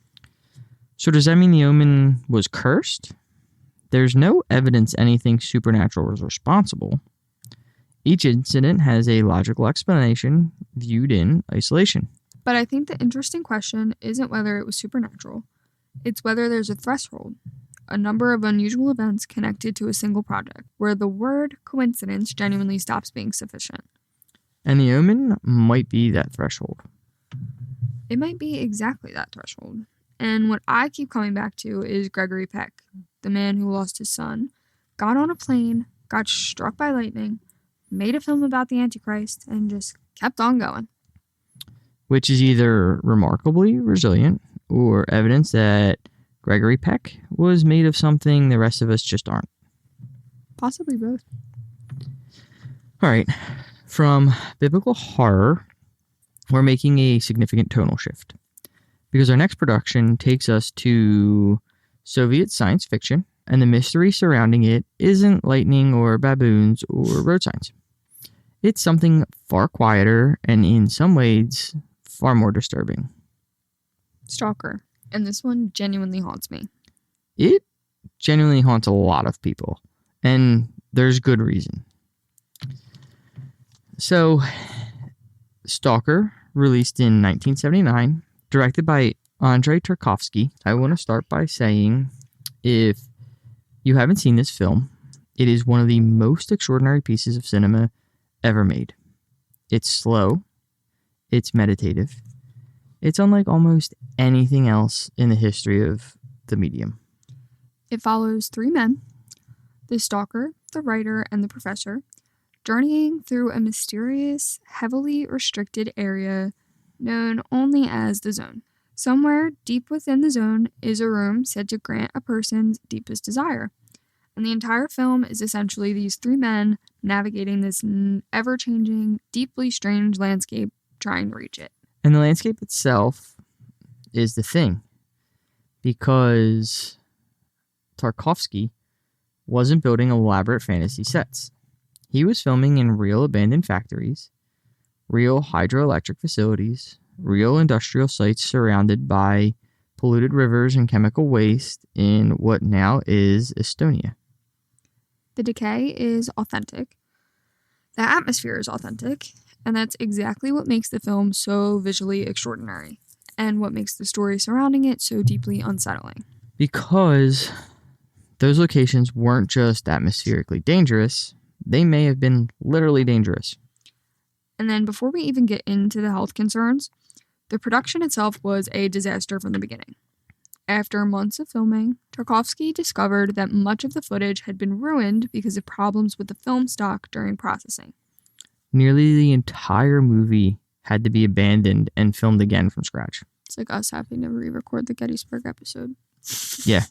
So does that mean the Omen was cursed? There's no evidence anything supernatural was responsible. Each incident has a logical explanation viewed in isolation. But I think the interesting question isn't whether it was supernatural. It's whether there's a threshold, a number of unusual events connected to a single project, where the word coincidence genuinely stops being sufficient. And the Omen might be that threshold. It might be exactly that threshold. And what I keep coming back to is Gregory Peck, the man who lost his son, got on a plane, got struck by lightning, made a film about the Antichrist, and just kept on going. Which is either remarkably resilient or evidence that Gregory Peck was made of something the rest of us just aren't. Possibly both. All right. From biblical horror, we're making a significant tonal shift. Because our next production takes us to Soviet science fiction, and the mystery surrounding it isn't lightning or baboons or road signs. It's something far quieter and in some ways far more disturbing. Stalker. And this one genuinely haunts me. It genuinely haunts a lot of people, and there's good reason. So, Stalker, released in 1979, directed by Andrei Tarkovsky. I want to start by saying, if you haven't seen this film, it is one of the most extraordinary pieces of cinema ever made. It's slow. It's meditative. It's unlike almost anything else in the history of the medium. It follows three men, the stalker, the writer, and the professor, journeying through a mysterious, heavily restricted area known only as the Zone. Somewhere deep within the Zone is a room said to grant a person's deepest desire. And the entire film is essentially these three men navigating this ever-changing, deeply strange landscape trying to reach it. And the landscape itself is the thing. Because Tarkovsky wasn't building elaborate fantasy sets. He was filming in real abandoned factories, real hydroelectric facilities, real industrial sites surrounded by polluted rivers and chemical waste in what now is Estonia. The decay is authentic. The atmosphere is authentic, and that's exactly what makes the film so visually extraordinary, and what makes the story surrounding it so deeply unsettling. Because those locations weren't just atmospherically dangerous, they may have been literally dangerous. And then before we even get into the health concerns, the production itself was a disaster from the beginning. After months of filming, Tarkovsky discovered that much of the footage had been ruined because of problems with the film stock during processing. Nearly the entire movie had to be abandoned and filmed again from scratch. It's like us having to re-record the Gettysburg episode. Yeah.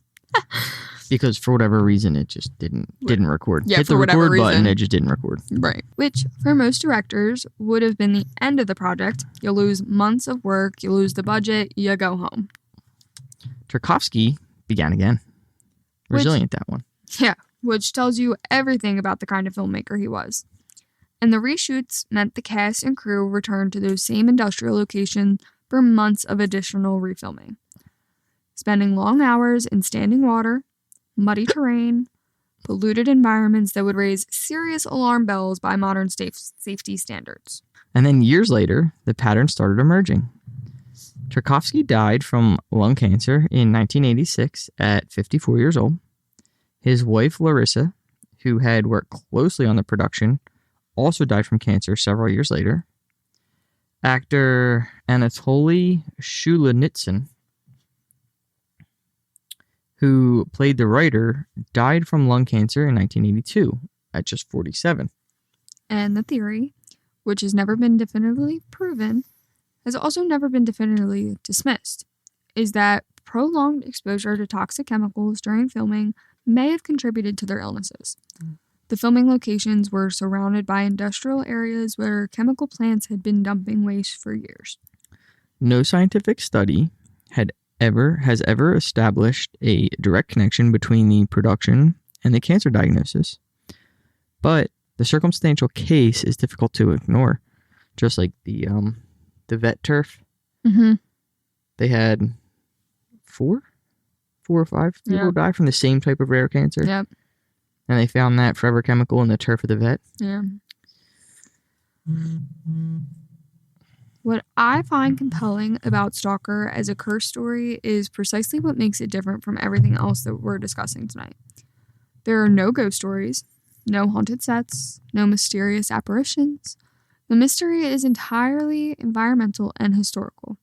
Because for whatever reason, it just didn't record. Yeah, Hit for the whatever record reason. button, it just didn't record. Right. Which, for most directors, would have been the end of the project. You lose months of work, you lose the budget, you go home. Tarkovsky began again. Resilient, that one. Yeah, which tells you everything about the kind of filmmaker he was. And the reshoots meant the cast and crew returned to those same industrial locations for months of additional refilming. Spending long hours in standing water, muddy terrain, polluted environments that would raise serious alarm bells by modern safety standards. And then years later, the pattern started emerging. Tarkovsky died from lung cancer in 1986 at 54 years old. His wife, Larissa, who had worked closely on the production, also died from cancer several years later. Actor Anatoly Shulyanitsyn, who played the writer, died from lung cancer in 1982 at just 47. And the theory, which has never been definitively proven, has also never been definitively dismissed, is that prolonged exposure to toxic chemicals during filming may have contributed to their illnesses. The filming locations were surrounded by industrial areas where chemical plants had been dumping waste for years. No scientific study has ever established a direct connection between the production and the cancer diagnosis. But the circumstantial case is difficult to ignore. Just like the vet turf. Mm-hmm. They had four or five people die from the same type of rare cancer. Yep. And they found that forever chemical in the turf of the vet. Yeah. What I find compelling about Stalker as a curse story is precisely what makes it different from everything else that we're discussing tonight. There are no ghost stories, no haunted sets, no mysterious apparitions. The mystery is entirely environmental and historical.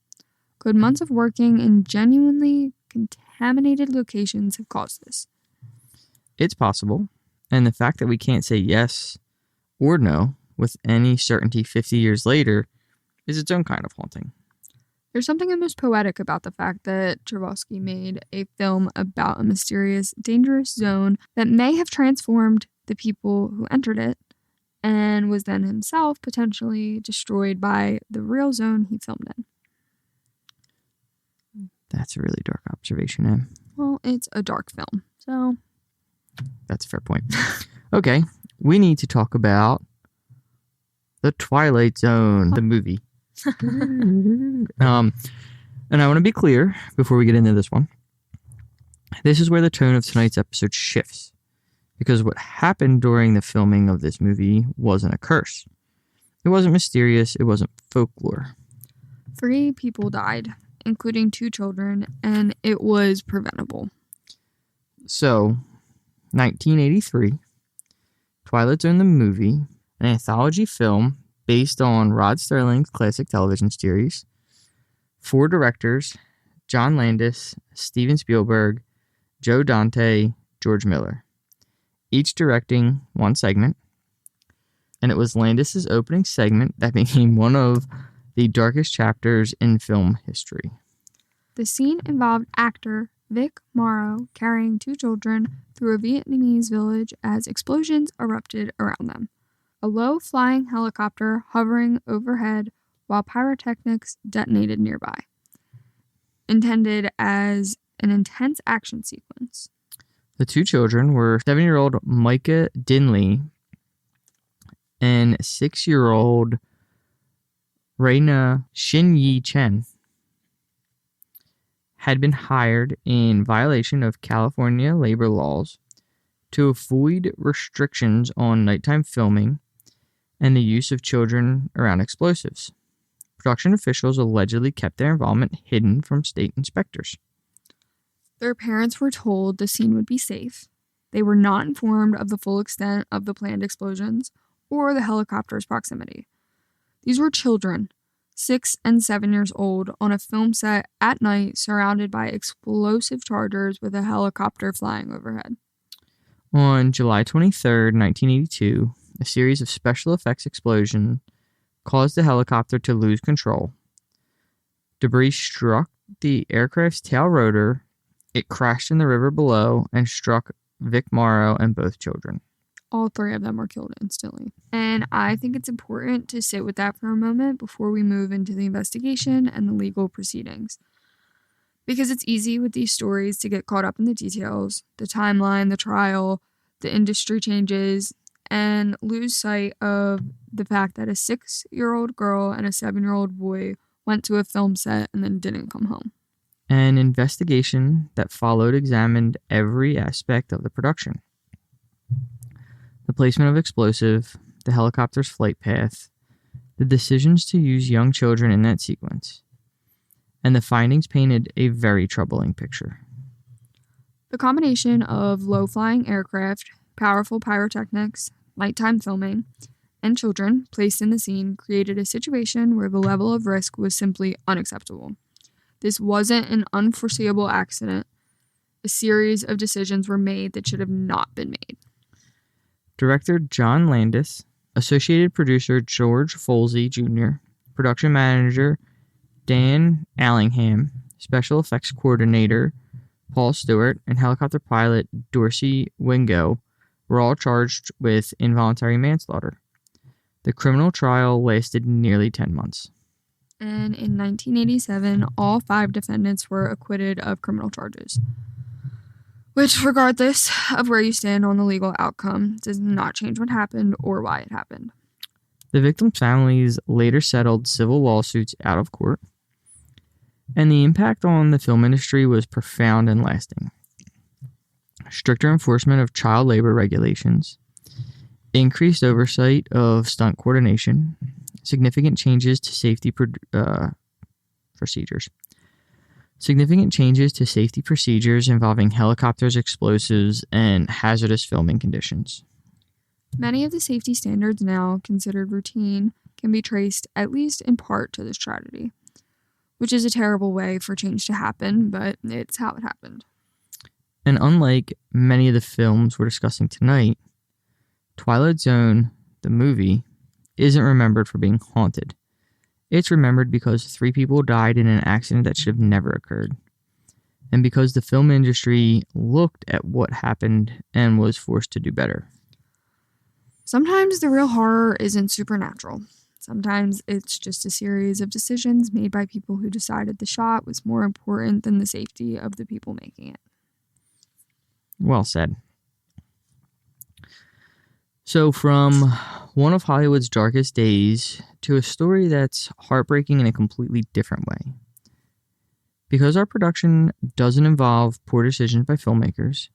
Could months of working in genuinely contaminated locations have caused this? It's possible, and the fact that we can't say yes or no with any certainty 50 years later is its own kind of haunting. There's something almost poetic about the fact that Tarkovsky made a film about a mysterious, dangerous zone that may have transformed the people who entered it and was then himself potentially destroyed by the real zone he filmed in. That's a really dark observation, Em. Well, it's a dark film, so... That's a fair point. Okay, we need to talk about The Twilight Zone, the movie. And I want to be clear before we get into this one. This is where the tone of tonight's episode shifts, because what happened during the filming of this movie wasn't a curse. It wasn't mysterious. It wasn't folklore. 3 people died, including 2 children, and it was preventable. So, 1983, Twilight Zone the movie, an anthology film based on Rod Serling's classic television series. 4 directors, John Landis, Steven Spielberg, Joe Dante, George Miller, each directing one segment. And it was Landis' opening segment that became one of the darkest chapters in film history. The scene involved actor Vic Morrow carrying 2 children through a Vietnamese village as explosions erupted around them. A low-flying helicopter hovering overhead while pyrotechnics detonated nearby. Intended as an intense action sequence. The 2 children were 7-year-old Micah Dinley and 6-year-old Raina Shin-Yi Chen. Had been hired in violation of California labor laws to avoid restrictions on nighttime filming and the use of children around explosives. Production officials allegedly kept their involvement hidden from state inspectors. Their parents were told the scene would be safe. They were not informed of the full extent of the planned explosions or the helicopter's proximity. These were children, 6 and 7 years old, on a film set at night surrounded by explosive chargers with a helicopter flying overhead. On July 23, 1982, a series of special effects explosions caused the helicopter to lose control. Debris struck the aircraft's tail rotor, it crashed in the river below, and struck Vic Morrow and both children. All 3 of them were killed instantly. And I think it's important to sit with that for a moment before we move into the investigation and the legal proceedings. Because it's easy with these stories to get caught up in the details, the timeline, the trial, the industry changes, and lose sight of the fact that a 6-year-old girl and a 7-year-old boy went to a film set and then didn't come home. An investigation that followed examined every aspect of the production. The placement of explosive, the helicopter's flight path, the decisions to use young children in that sequence, and the findings painted a very troubling picture. The combination of low-flying aircraft, powerful pyrotechnics, nighttime filming, and children placed in the scene created a situation where the level of risk was simply unacceptable. This wasn't an unforeseeable accident. A series of decisions were made that should have not been made. Director John Landis, associated producer George Folsey Jr., production manager Dan Allingham, special effects coordinator Paul Stewart, and helicopter pilot Dorsey Wingo were all charged with involuntary manslaughter. The criminal trial lasted nearly 10 months. And in 1987, all 5 defendants were acquitted of criminal charges, which, regardless of where you stand on the legal outcome, does not change what happened or why it happened. The victims' families later settled civil lawsuits out of court, and the impact on the film industry was profound and lasting. Stricter enforcement of child labor regulations, increased oversight of stunt coordination, significant changes to safety procedures. Significant changes to safety procedures involving helicopters, explosives, and hazardous filming conditions. Many of the safety standards now considered routine can be traced, at least in part, to this tragedy, which is a terrible way for change to happen, but it's how it happened. And unlike many of the films we're discussing tonight, Twilight Zone, the movie, isn't remembered for being haunted. It's remembered because 3 people died in an accident that should have never occurred, and because the film industry looked at what happened and was forced to do better. Sometimes the real horror isn't supernatural. Sometimes it's just a series of decisions made by people who decided the shot was more important than the safety of the people making it. Well said. So from one of Hollywood's darkest days to a story that's heartbreaking in a completely different way. Because our production doesn't involve poor decisions by filmmakers,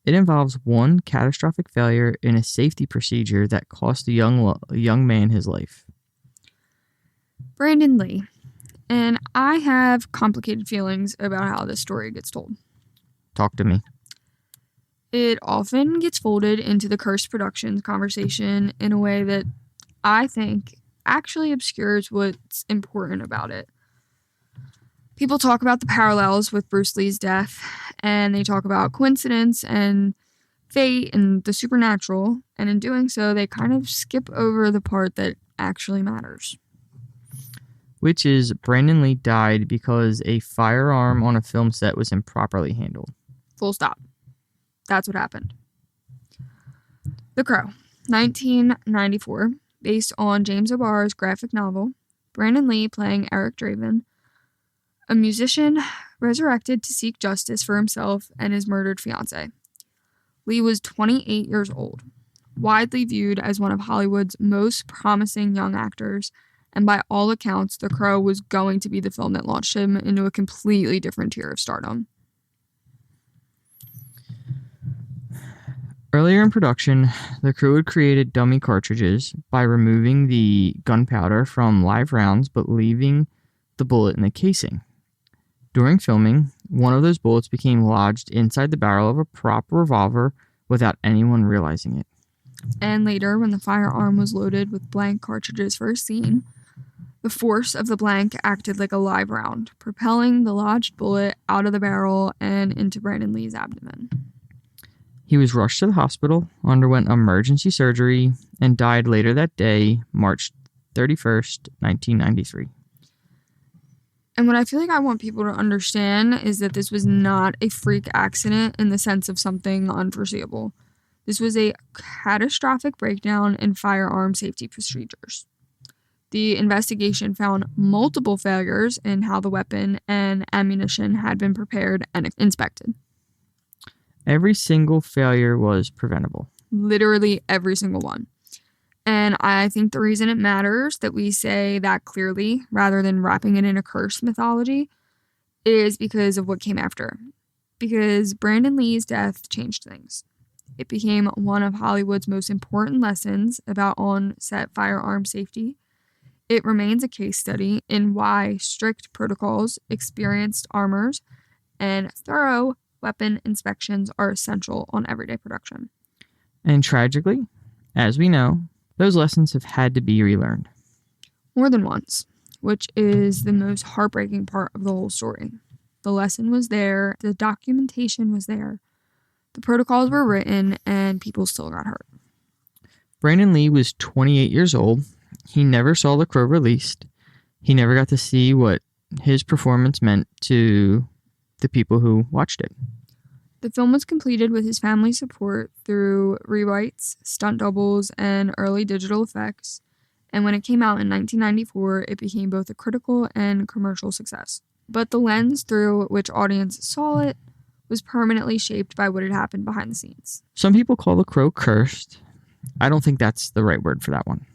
it involves one catastrophic failure in a safety procedure that cost a young man his life. Brandon Lee. And I have complicated feelings about how this story gets told. Talk to me. It often gets folded into the cursed productions conversation in a way that I think actually obscures what's important about it. People talk about the parallels with Bruce Lee's death, and they talk about coincidence and fate and the supernatural, and in doing so, they kind of skip over the part that actually matters. Which is Brandon Lee died because a firearm on a film set was improperly handled. Full stop. That's what happened. The Crow, 1994, based on James O'Barr's graphic novel. Brandon Lee playing Eric Draven, a musician resurrected to seek justice for himself and his murdered fiancée. Lee was 28 years old, widely viewed as one of Hollywood's most promising young actors, and by all accounts, The Crow was going to be the film that launched him into a completely different tier of stardom. Earlier in production, the crew had created dummy cartridges by removing the gunpowder from live rounds but leaving the bullet in the casing. During filming, one of those bullets became lodged inside the barrel of a prop revolver without anyone realizing it. And later, when the firearm was loaded with blank cartridges for a scene, the force of the blank acted like a live round, propelling the lodged bullet out of the barrel and into Brandon Lee's abdomen. He was rushed to the hospital, underwent emergency surgery, and died later that day, March 31st, 1993. And what I feel like I want people to understand is that this was not a freak accident in the sense of something unforeseeable. This was a catastrophic breakdown in firearm safety procedures. The investigation found multiple failures in how the weapon and ammunition had been prepared and inspected. Every single failure was preventable. Literally every single one. And I think the reason it matters that we say that clearly, rather than wrapping it in a curse mythology, is because of what came after. Because Brandon Lee's death changed things. It became one of Hollywood's most important lessons about on-set firearm safety. It remains a case study in why strict protocols, experienced armors, and thorough weapon inspections are essential on everyday production. And tragically, as we know, those lessons have had to be relearned. More than once, which is the most heartbreaking part of the whole story. The lesson was there, the documentation was there, the protocols were written, and people still got hurt. Brandon Lee was 28 years old. He never saw The Crow released. He never got to see what his performance meant to the people who watched it. The film was completed with his family's support through rewrites, stunt doubles, and early digital effects, and when it came out in 1994, it became both a critical and commercial success. But the lens through which audiences saw it was permanently shaped by what had happened behind the scenes. Some people call The Crow cursed. I don't think that's the right word for that one.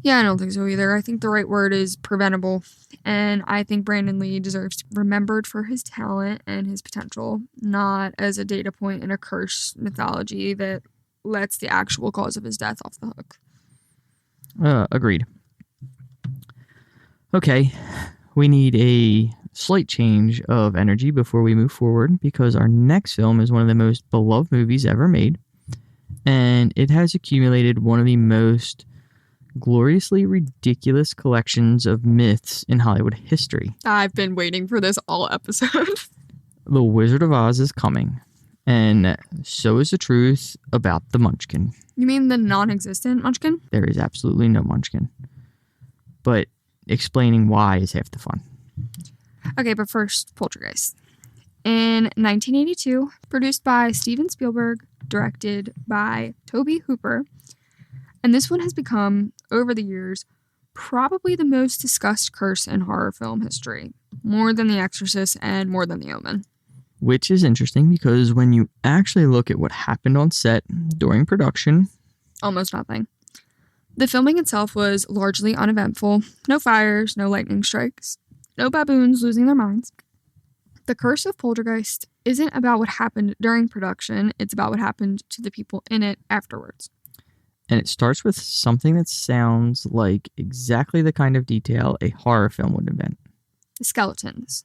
Yeah, I don't think so either. I think the right word is preventable. And I think Brandon Lee deserves to be remembered for his talent and his potential, not as a data point in a curse mythology that lets the actual cause of his death off the hook. Agreed. Okay, we need a slight change of energy before we move forward because our next film is one of the most beloved movies ever made, and it has accumulated one of the most gloriously ridiculous collections of myths in Hollywood history. I've been waiting for this all episode. The Wizard of Oz is coming, and so is the truth about the Munchkin. You mean the non-existent Munchkin? There is absolutely no Munchkin. But explaining why is half the fun. Okay, but first, Poltergeist. In 1982, produced by Steven Spielberg, directed by Tobe Hooper, and this one has become, over the years, probably the most discussed curse in horror film history. More than The Exorcist and more than The Omen. Which is interesting because when you actually look at what happened on set during production... Almost nothing. The filming itself was largely uneventful. No fires, no lightning strikes, no baboons losing their minds. The curse of Poltergeist isn't about what happened during production, it's about what happened to the people in it afterwards. And it starts with something that sounds like exactly the kind of detail a horror film would invent. The skeletons.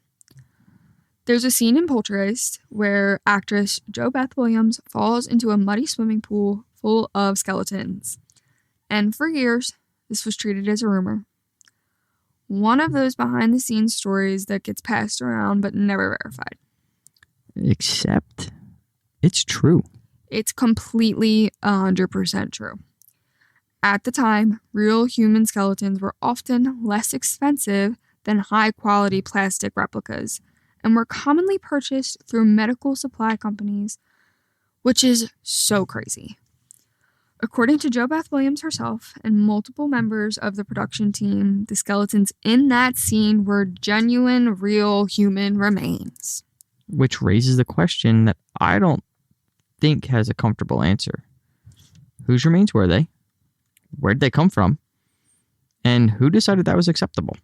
There's a scene in Poltergeist where actress Jo Beth Williams falls into a muddy swimming pool full of skeletons. And for years, this was treated as a rumor. One of those behind-the-scenes stories that gets passed around but never verified. Except it's true. It's completely 100% true. At the time, real human skeletons were often less expensive than high-quality plastic replicas and were commonly purchased through medical supply companies, which is so crazy. According to Jo Beth Williams herself and multiple members of the production team, the skeletons in that scene were genuine, real human remains. Which raises the question that I don't think has a comfortable answer. Whose remains were they? Where'd they come from? And who decided that was acceptable?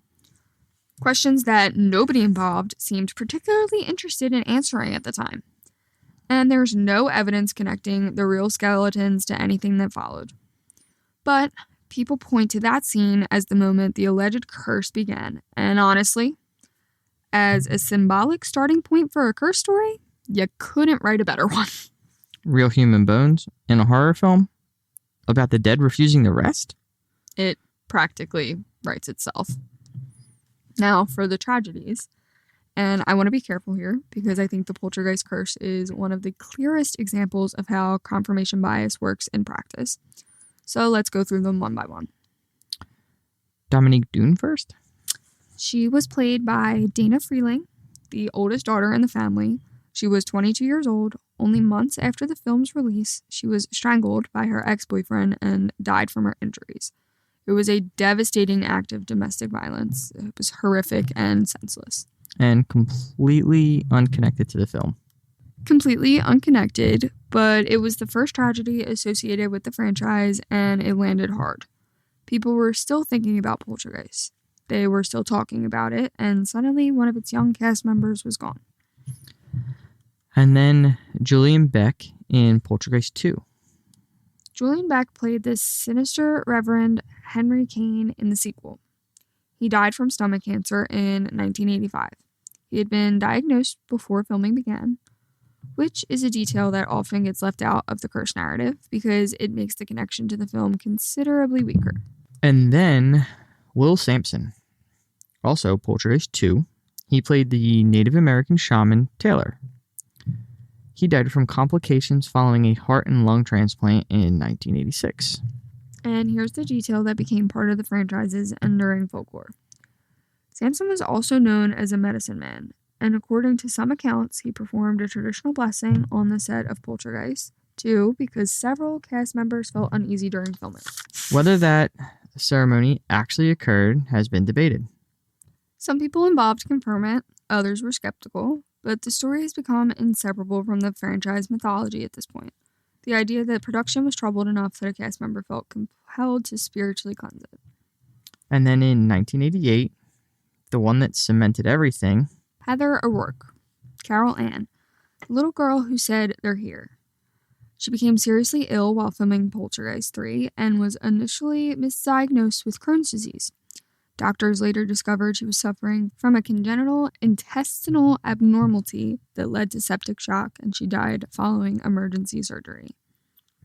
Questions that nobody involved seemed particularly interested in answering at the time. and there's no evidence connecting the real skeletons to anything that followed. But people point to that scene as the moment the alleged curse began, and honestly, as a symbolic starting point for a curse story, you couldn't write a better one. Real human bones in a horror film about the dead refusing to rest? It practically writes itself. Now, for the tragedies, and I want to be careful here because I think the poltergeist curse is one of the clearest examples of how confirmation bias works in practice. So let's go through them one by one. Dominique Dune first? She was played by Dana Freeling, the oldest daughter in the family. She was 22 years old. Only months after the film's release, she was strangled by her ex-boyfriend and died from her injuries. It was a devastating act of domestic violence. It was horrific and senseless. And completely unconnected to the film. Completely unconnected, but it was the first tragedy associated with the franchise, and it landed hard. People were still thinking about Poltergeist. They were still talking about it, and suddenly one of its young cast members was gone. And then Julian Beck in Poltergeist 2. Julian Beck played the sinister Reverend Henry Kane in the sequel. He died from stomach cancer in 1985. He had been diagnosed before filming began, which is a detail that often gets left out of the curse narrative because it makes the connection to the film considerably weaker. And then Will Sampson. Also Poltergeist 2. He played the Native American shaman Taylor. He died from complications following a heart and lung transplant in 1986. And here's the detail that became part of the franchise's enduring folklore. Sampson was also known as a medicine man, and according to some accounts, he performed a traditional blessing on the set of Poltergeist 2 because several cast members felt uneasy during filming. Whether that ceremony actually occurred has been debated. Some people involved confirm it, others were skeptical, but the story has become inseparable from the franchise mythology at this point. The idea that production was troubled enough that a cast member felt compelled to spiritually cleanse it. And then in 1988, the one that cemented everything, Heather O'Rourke, Carol Ann, the little girl who said they're here. She became seriously ill while filming Poltergeist 3 and was initially misdiagnosed with Crohn's disease. Doctors later discovered she was suffering from a congenital intestinal abnormality that led to septic shock, and she died following emergency surgery.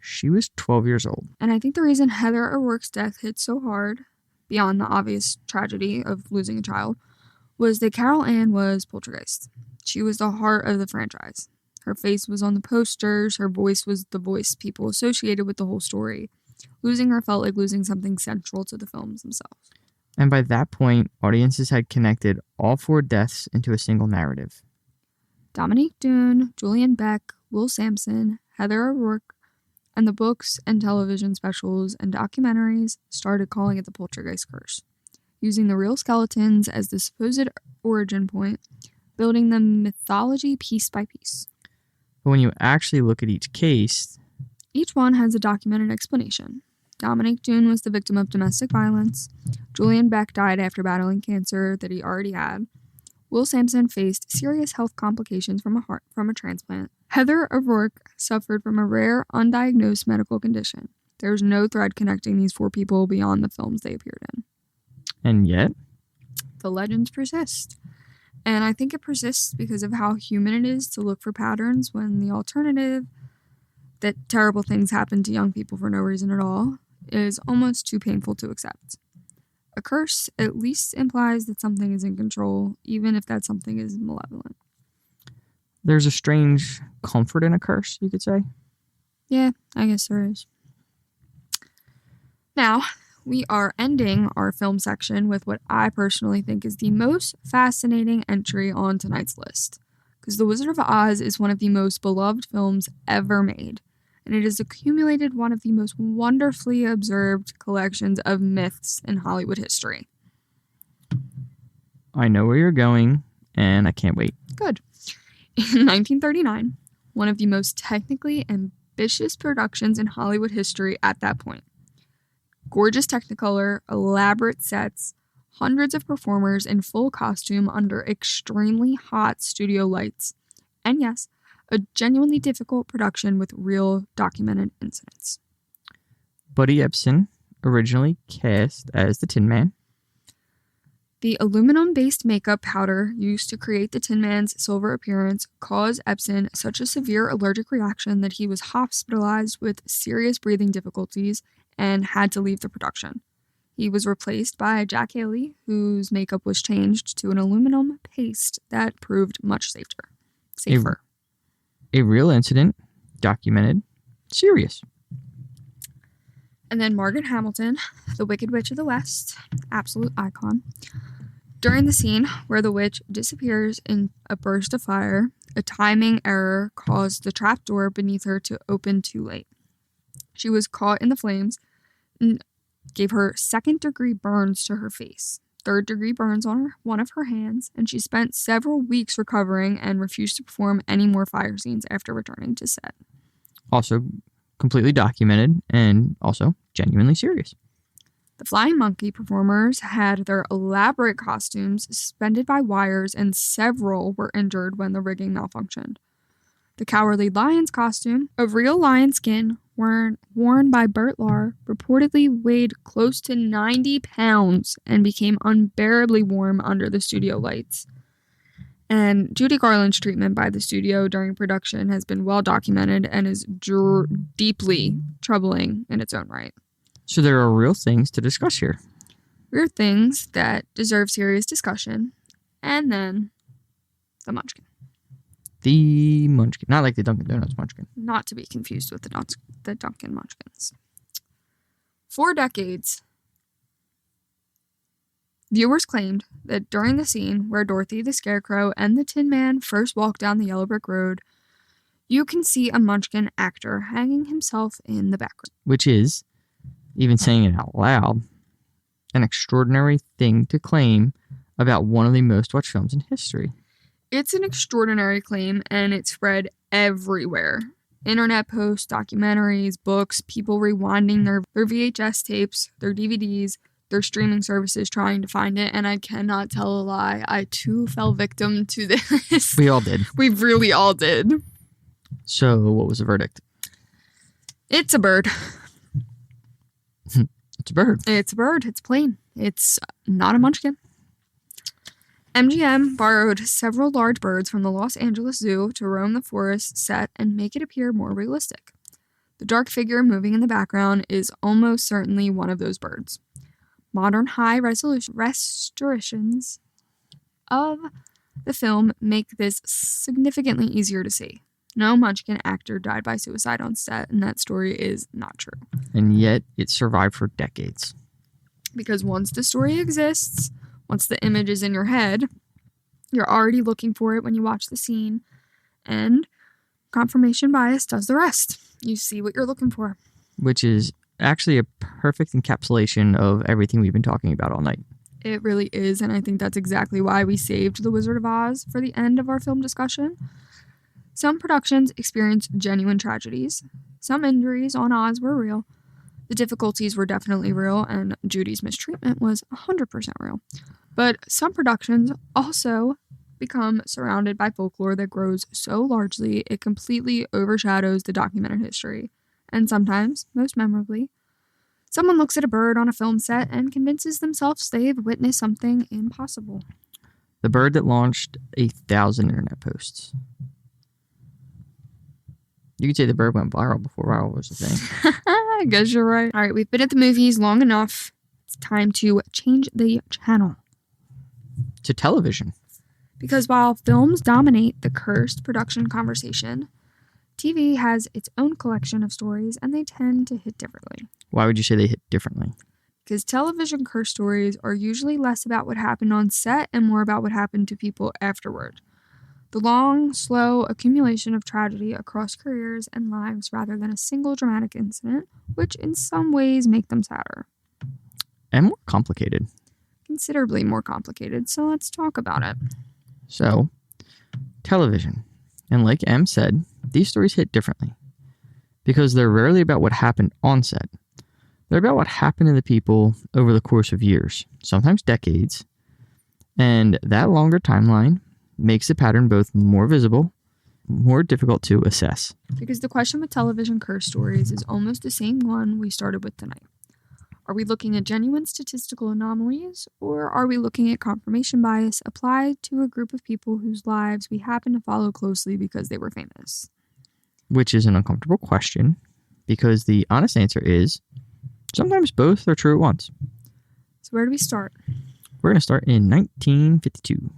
She was 12 years old. And I think the reason Heather O'Rourke's death hit so hard, beyond the obvious tragedy of losing a child, was that Carol Ann was Poltergeist. She was the heart of the franchise. Her face was on the posters, her voice was the voice people associated with the whole story. Losing her felt like losing something central to the films themselves. And by that point, audiences had connected all 4 deaths into a single narrative. Dominique Dune, Julian Beck, Will Sampson, Heather O'Rourke, and the books and television specials and documentaries started calling it the Poltergeist Curse, using the real skeletons as the supposed origin point, building the mythology piece by piece. But when you actually look at each case, each one has a documented explanation. Dominique Dune was the victim of domestic violence. Julian Beck died after battling cancer that he already had. Will Sampson faced serious health complications from a transplant. Heather O'Rourke suffered from a rare, undiagnosed medical condition. There's no thread connecting these 4 people beyond the films they appeared in. And yet, the legends persist. And I think it persists because of how human it is to look for patterns when the alternative, that terrible things happen to young people for no reason at all, is almost too painful to accept. A curse at least implies that something is in control, even if that something is malevolent. There's a strange comfort in a curse, you could say. Yeah, I guess there is. Now, we are ending our film section with what I personally think is the most fascinating entry on tonight's list. Because The Wizard of Oz is one of the most beloved films ever made. And it has accumulated one of the most wonderfully observed collections of myths in Hollywood history. I know where you're going, and I can't wait. Good. In 1939, one of the most technically ambitious productions in Hollywood history at that point. Gorgeous Technicolor, elaborate sets, hundreds of performers in full costume under extremely hot studio lights, and yes, a genuinely difficult production with real documented incidents. Buddy Ebsen, originally cast as the Tin Man. The aluminum-based makeup powder used to create the Tin Man's silver appearance caused Ebsen such a severe allergic reaction that he was hospitalized with serious breathing difficulties and had to leave the production. He was replaced by Jack Haley, whose makeup was changed to an aluminum paste that proved much safer. A real incident, documented, serious. And then Margaret Hamilton, the Wicked Witch of the West, absolute icon. During the scene where the witch disappears in a burst of fire, a timing error caused the trapdoor beneath her to open too late. She was caught in the flames and gave her second-degree burns to her face, third-degree burns on one of her hands, and she spent several weeks recovering and refused to perform any more fire scenes after returning to set. Also completely documented and also genuinely serious. The Flying Monkey performers had their elaborate costumes suspended by wires, and several were injured when the rigging malfunctioned. The Cowardly Lion's costume, of real lion skin, worn by Bert Lahr, reportedly weighed close to 90 pounds and became unbearably warm under the studio lights. And Judy Garland's treatment by the studio during production has been well documented and is deeply troubling in its own right. So there are real things to discuss here. Real things that deserve serious discussion. And then the Munchkin. The Munchkin. Not like the Dunkin' Donuts Munchkin. Not to be confused with the Dunkin' Munchkins. For decades, viewers claimed that during the scene where Dorothy the Scarecrow and the Tin Man first walk down the yellow brick road, you can see a Munchkin actor hanging himself in the background. Which is, even saying it out loud, an extraordinary thing to claim about one of the most watched films in history. It's an extraordinary claim, and it's spread everywhere. Internet posts, documentaries, books, people rewinding their VHS tapes, their DVDs, their streaming services trying to find it, and I cannot tell a lie. I too fell victim to this. We all did. We really all did. So, what was the verdict? It's a bird. It's a bird. It's a bird. It's plain. It's not a Munchkin. MGM borrowed several large birds from the Los Angeles Zoo to roam the forest set and make it appear more realistic. The dark figure moving in the background is almost certainly one of those birds. Modern high-resolution restorations of the film make this significantly easier to see. No Munchkin actor died by suicide on set, and that story is not true. And yet, it survived for decades. Because once the story exists, once the image is in your head, you're already looking for it when you watch the scene, and confirmation bias does the rest. You see what you're looking for. Which is actually a perfect encapsulation of everything we've been talking about all night. It really is, and I think that's exactly why we saved The Wizard of Oz for the end of our film discussion. Some productions experienced genuine tragedies. Some injuries on Oz were real. The difficulties were definitely real, and Judy's mistreatment was 100% real. But some productions also become surrounded by folklore that grows so largely it completely overshadows the documented history. And sometimes, most memorably, someone looks at a bird on a film set and convinces themselves they've witnessed something impossible. The bird that launched 1,000 internet posts. You could say the bird went viral before viral was a thing. I guess you're right. All right, we've been at the movies long enough. It's time to change the channel. To television. Because while films dominate the cursed production conversation, TV has its own collection of stories, and they tend to hit differently. Why would you say they hit differently? Because television curse stories are usually less about what happened on set and more about what happened to people afterward. The long, slow accumulation of tragedy across careers and lives rather than a single dramatic incident, which in some ways make them sadder. And more complicated. Considerably more complicated, so let's talk about it. So, television. And like Em said, these stories hit differently. Because they're rarely about what happened on set. They're about what happened to the people over the course of years, sometimes decades. And that longer timeline makes the pattern both more visible more difficult to assess. Because the question with television curse stories is almost the same one we started with tonight. Are we looking at genuine statistical anomalies, or are we looking at confirmation bias applied to a group of people whose lives we happen to follow closely because they were famous? Which is an uncomfortable question, because the honest answer is sometimes both are true at once. So where do we start? We're going to start in 1952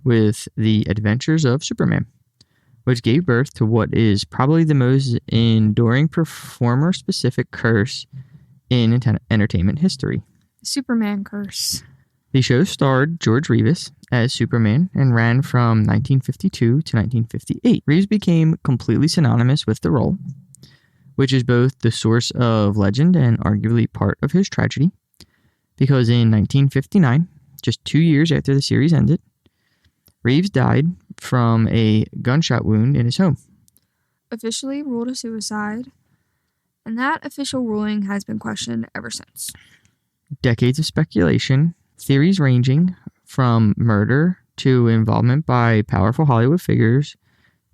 with The Adventures of Superman, which gave birth to what is probably the most enduring performer-specific curse in entertainment history. The Superman curse. The show starred George Reeves as Superman and ran from 1952 to 1958. Reeves became completely synonymous with the role, which is both the source of legend and arguably part of his tragedy, because in 1959, just 2 years after the series ended, Reeves died from a gunshot wound in his home. Officially ruled a suicide, and that official ruling has been questioned ever since. Decades of speculation, theories ranging from murder to involvement by powerful Hollywood figures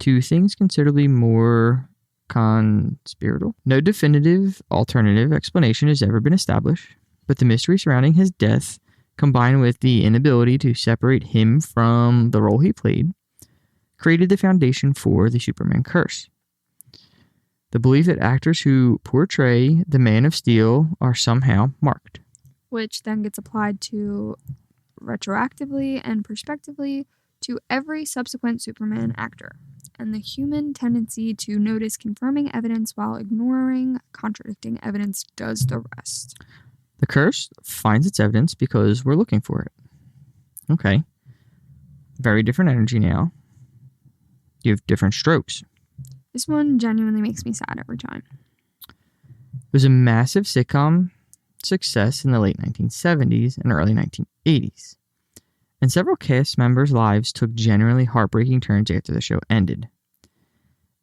to things considerably more conspiratorial. No definitive alternative explanation has ever been established, but the mystery surrounding his death, combined with the inability to separate him from the role he played, created the foundation for the Superman curse. The belief that actors who portray the Man of Steel are somehow marked. Which then gets applied to retroactively and prospectively to every subsequent Superman actor, and the human tendency to notice confirming evidence while ignoring contradicting evidence does the rest. The curse finds its evidence because we're looking for it. Okay. Very different energy now. You have different strokes. This one genuinely makes me sad every time. It was a massive sitcom success in the late 1970s and early 1980s. And several cast members' lives took genuinely heartbreaking turns after the show ended.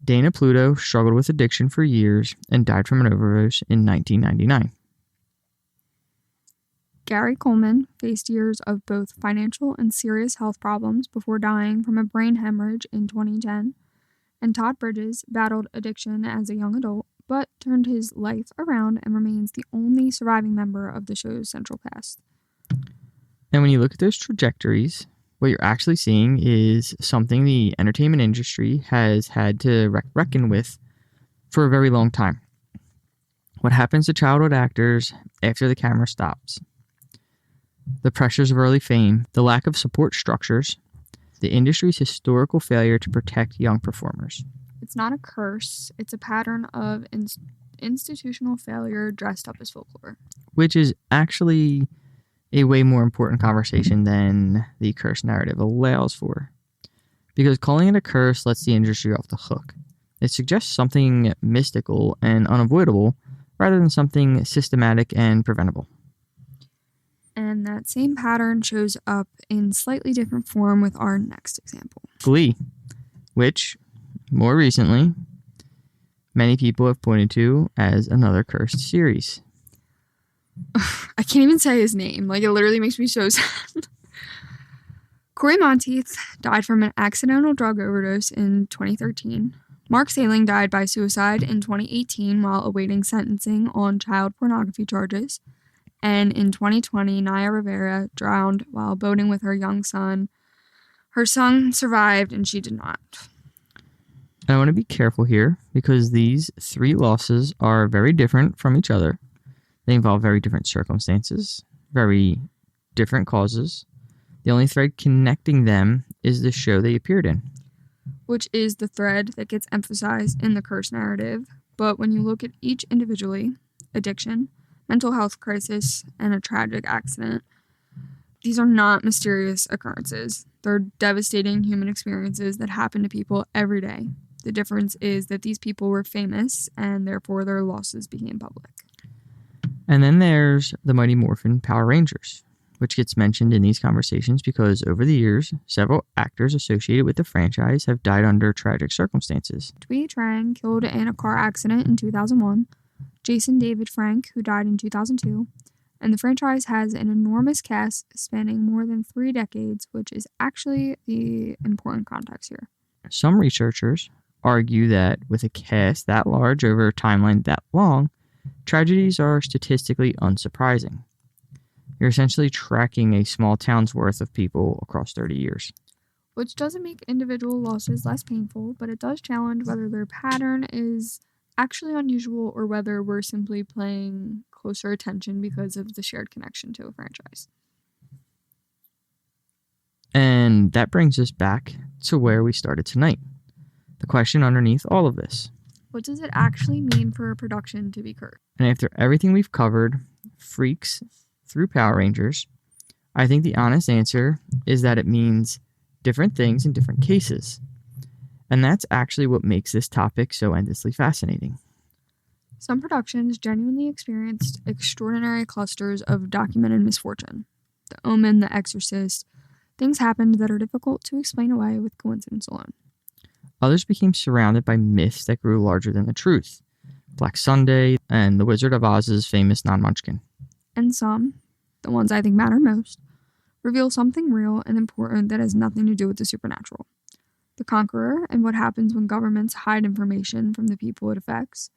Dana Pluto struggled with addiction for years and died from an overdose in 1999. Gary Coleman faced years of both financial and serious health problems before dying from a brain hemorrhage in 2010. And Todd Bridges battled addiction as a young adult, but turned his life around and remains the only surviving member of the show's central cast. And when you look at those trajectories, what you're actually seeing is something the entertainment industry has had to reckon with for a very long time. What happens to childhood actors after the camera stops? The pressures of early fame, the lack of support structures, the industry's historical failure to protect young performers. It's not a curse, it's a pattern of institutional failure dressed up as folklore. Which is actually a way more important conversation than the curse narrative allows for. Because calling it a curse lets the industry off the hook. It suggests something mystical and unavoidable rather than something systematic and preventable. And that same pattern shows up in slightly different form with our next example. Glee, which, more recently, many people have pointed to as another cursed series. I can't even say his name. It literally makes me so sad. Corey Monteith died from an accidental drug overdose in 2013. Mark Saling died by suicide in 2018 while awaiting sentencing on child pornography charges. And in 2020, Naya Rivera drowned while boating with her young son. Her son survived and she did not. I want to be careful here because these three losses are very different from each other. They involve very different circumstances, very different causes. The only thread connecting them is the show they appeared in. Which is the thread that gets emphasized in the curse narrative. But when you look at each individually, addiction, mental health crisis, and a tragic accident, these are not mysterious occurrences. They're devastating human experiences that happen to people every day. The difference is that these people were famous, and therefore their losses became public. And then there's the Mighty Morphin Power Rangers, which gets mentioned in these conversations because over the years, several actors associated with the franchise have died under tragic circumstances. Twee Trang killed in a car accident in 2001, Jason David Frank, who died in 2002, and the franchise has an enormous cast spanning more than 3 decades, which is actually the important context here. Some researchers argue that with a cast that large over a timeline that long, tragedies are statistically unsurprising. You're essentially tracking a small town's worth of people across 30 years. Which doesn't make individual losses less painful, but it does challenge whether their pattern is actually unusual or whether we're simply paying closer attention because of the shared connection to a franchise. And that brings us back to where we started tonight. The question underneath all of this. What does it actually mean for a production to be cursed? And after everything we've covered, Freaks through Power Rangers, I think the honest answer is that it means different things in different cases. And that's actually what makes this topic so endlessly fascinating. Some productions genuinely experienced extraordinary clusters of documented misfortune. The Omen, The Exorcist, things happened that are difficult to explain away with coincidence alone. Others became surrounded by myths that grew larger than the truth. Black Sunday and The Wizard of Oz's famous non-Munchkin. And some, the ones I think matter most, reveal something real and important that has nothing to do with the supernatural. The Conqueror and what happens when governments hide information from the people it affects.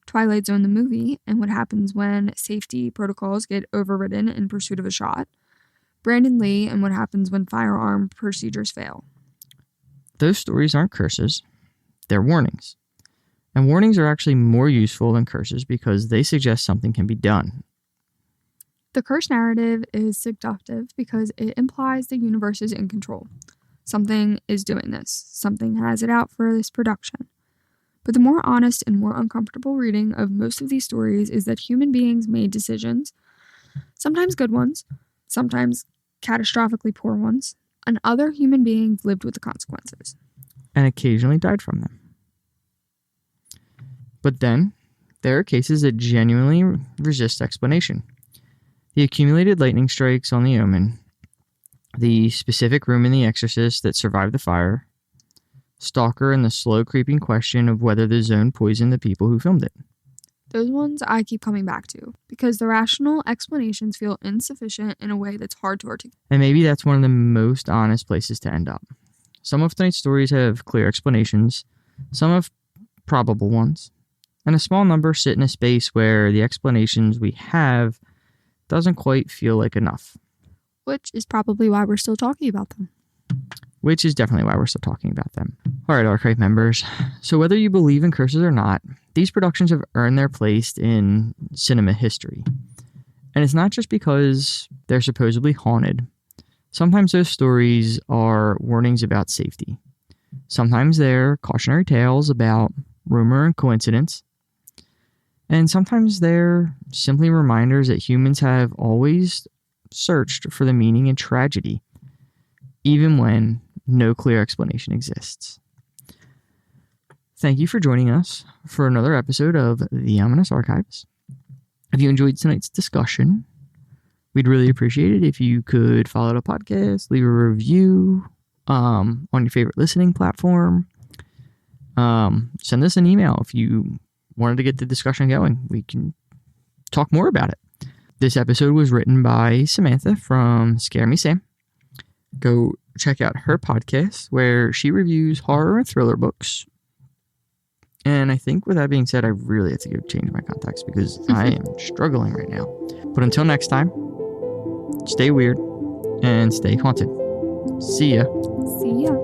Twilight Zone the movie and what happens when safety protocols get overridden in pursuit of a shot. Brandon Lee and what happens when firearm procedures fail. Those stories aren't curses, they're warnings. And warnings are actually more useful than curses because they suggest something can be done. The curse narrative is seductive because it implies the universe is in control. Something is doing this. Something has it out for this production. But the more honest and more uncomfortable reading of most of these stories is that human beings made decisions, sometimes good ones, sometimes catastrophically poor ones, and other human beings lived with the consequences. And occasionally died from them. But then, there are cases that genuinely resist explanation. The accumulated lightning strikes on the Omen, the specific room in The Exorcist that survived the fire, Stalker and the slow creeping question of whether the zone poisoned the people who filmed it. Those ones I keep coming back to, because the rational explanations feel insufficient in a way that's hard to articulate. And maybe that's one of the most honest places to end up. Some of tonight's stories have clear explanations, some have probable ones, and a small number sit in a space where the explanations we have doesn't quite feel like enough. Which is probably why we're still talking about them. Which is definitely why we're still talking about them. All right, Archive members. So whether you believe in curses or not, these productions have earned their place in cinema history. And it's not just because they're supposedly haunted. Sometimes those stories are warnings about safety. Sometimes they're cautionary tales about rumor and coincidence. And sometimes they're simply reminders that humans have always searched for the meaning in tragedy, even when no clear explanation exists. Thank you for joining us for another episode of The Ominous Archives. If you enjoyed tonight's discussion, we'd really appreciate it if you could follow the podcast, leave a review on your favorite listening platform. Send us an email if you wanted to get the discussion going. We can talk more about it. This episode was written by Samantha from Scare Me Sam. Go check out her podcast where she reviews horror and thriller books. And I think with that being said, I really have to go change my contacts because I am struggling right now. But until next time, stay weird and stay haunted. See ya. See ya.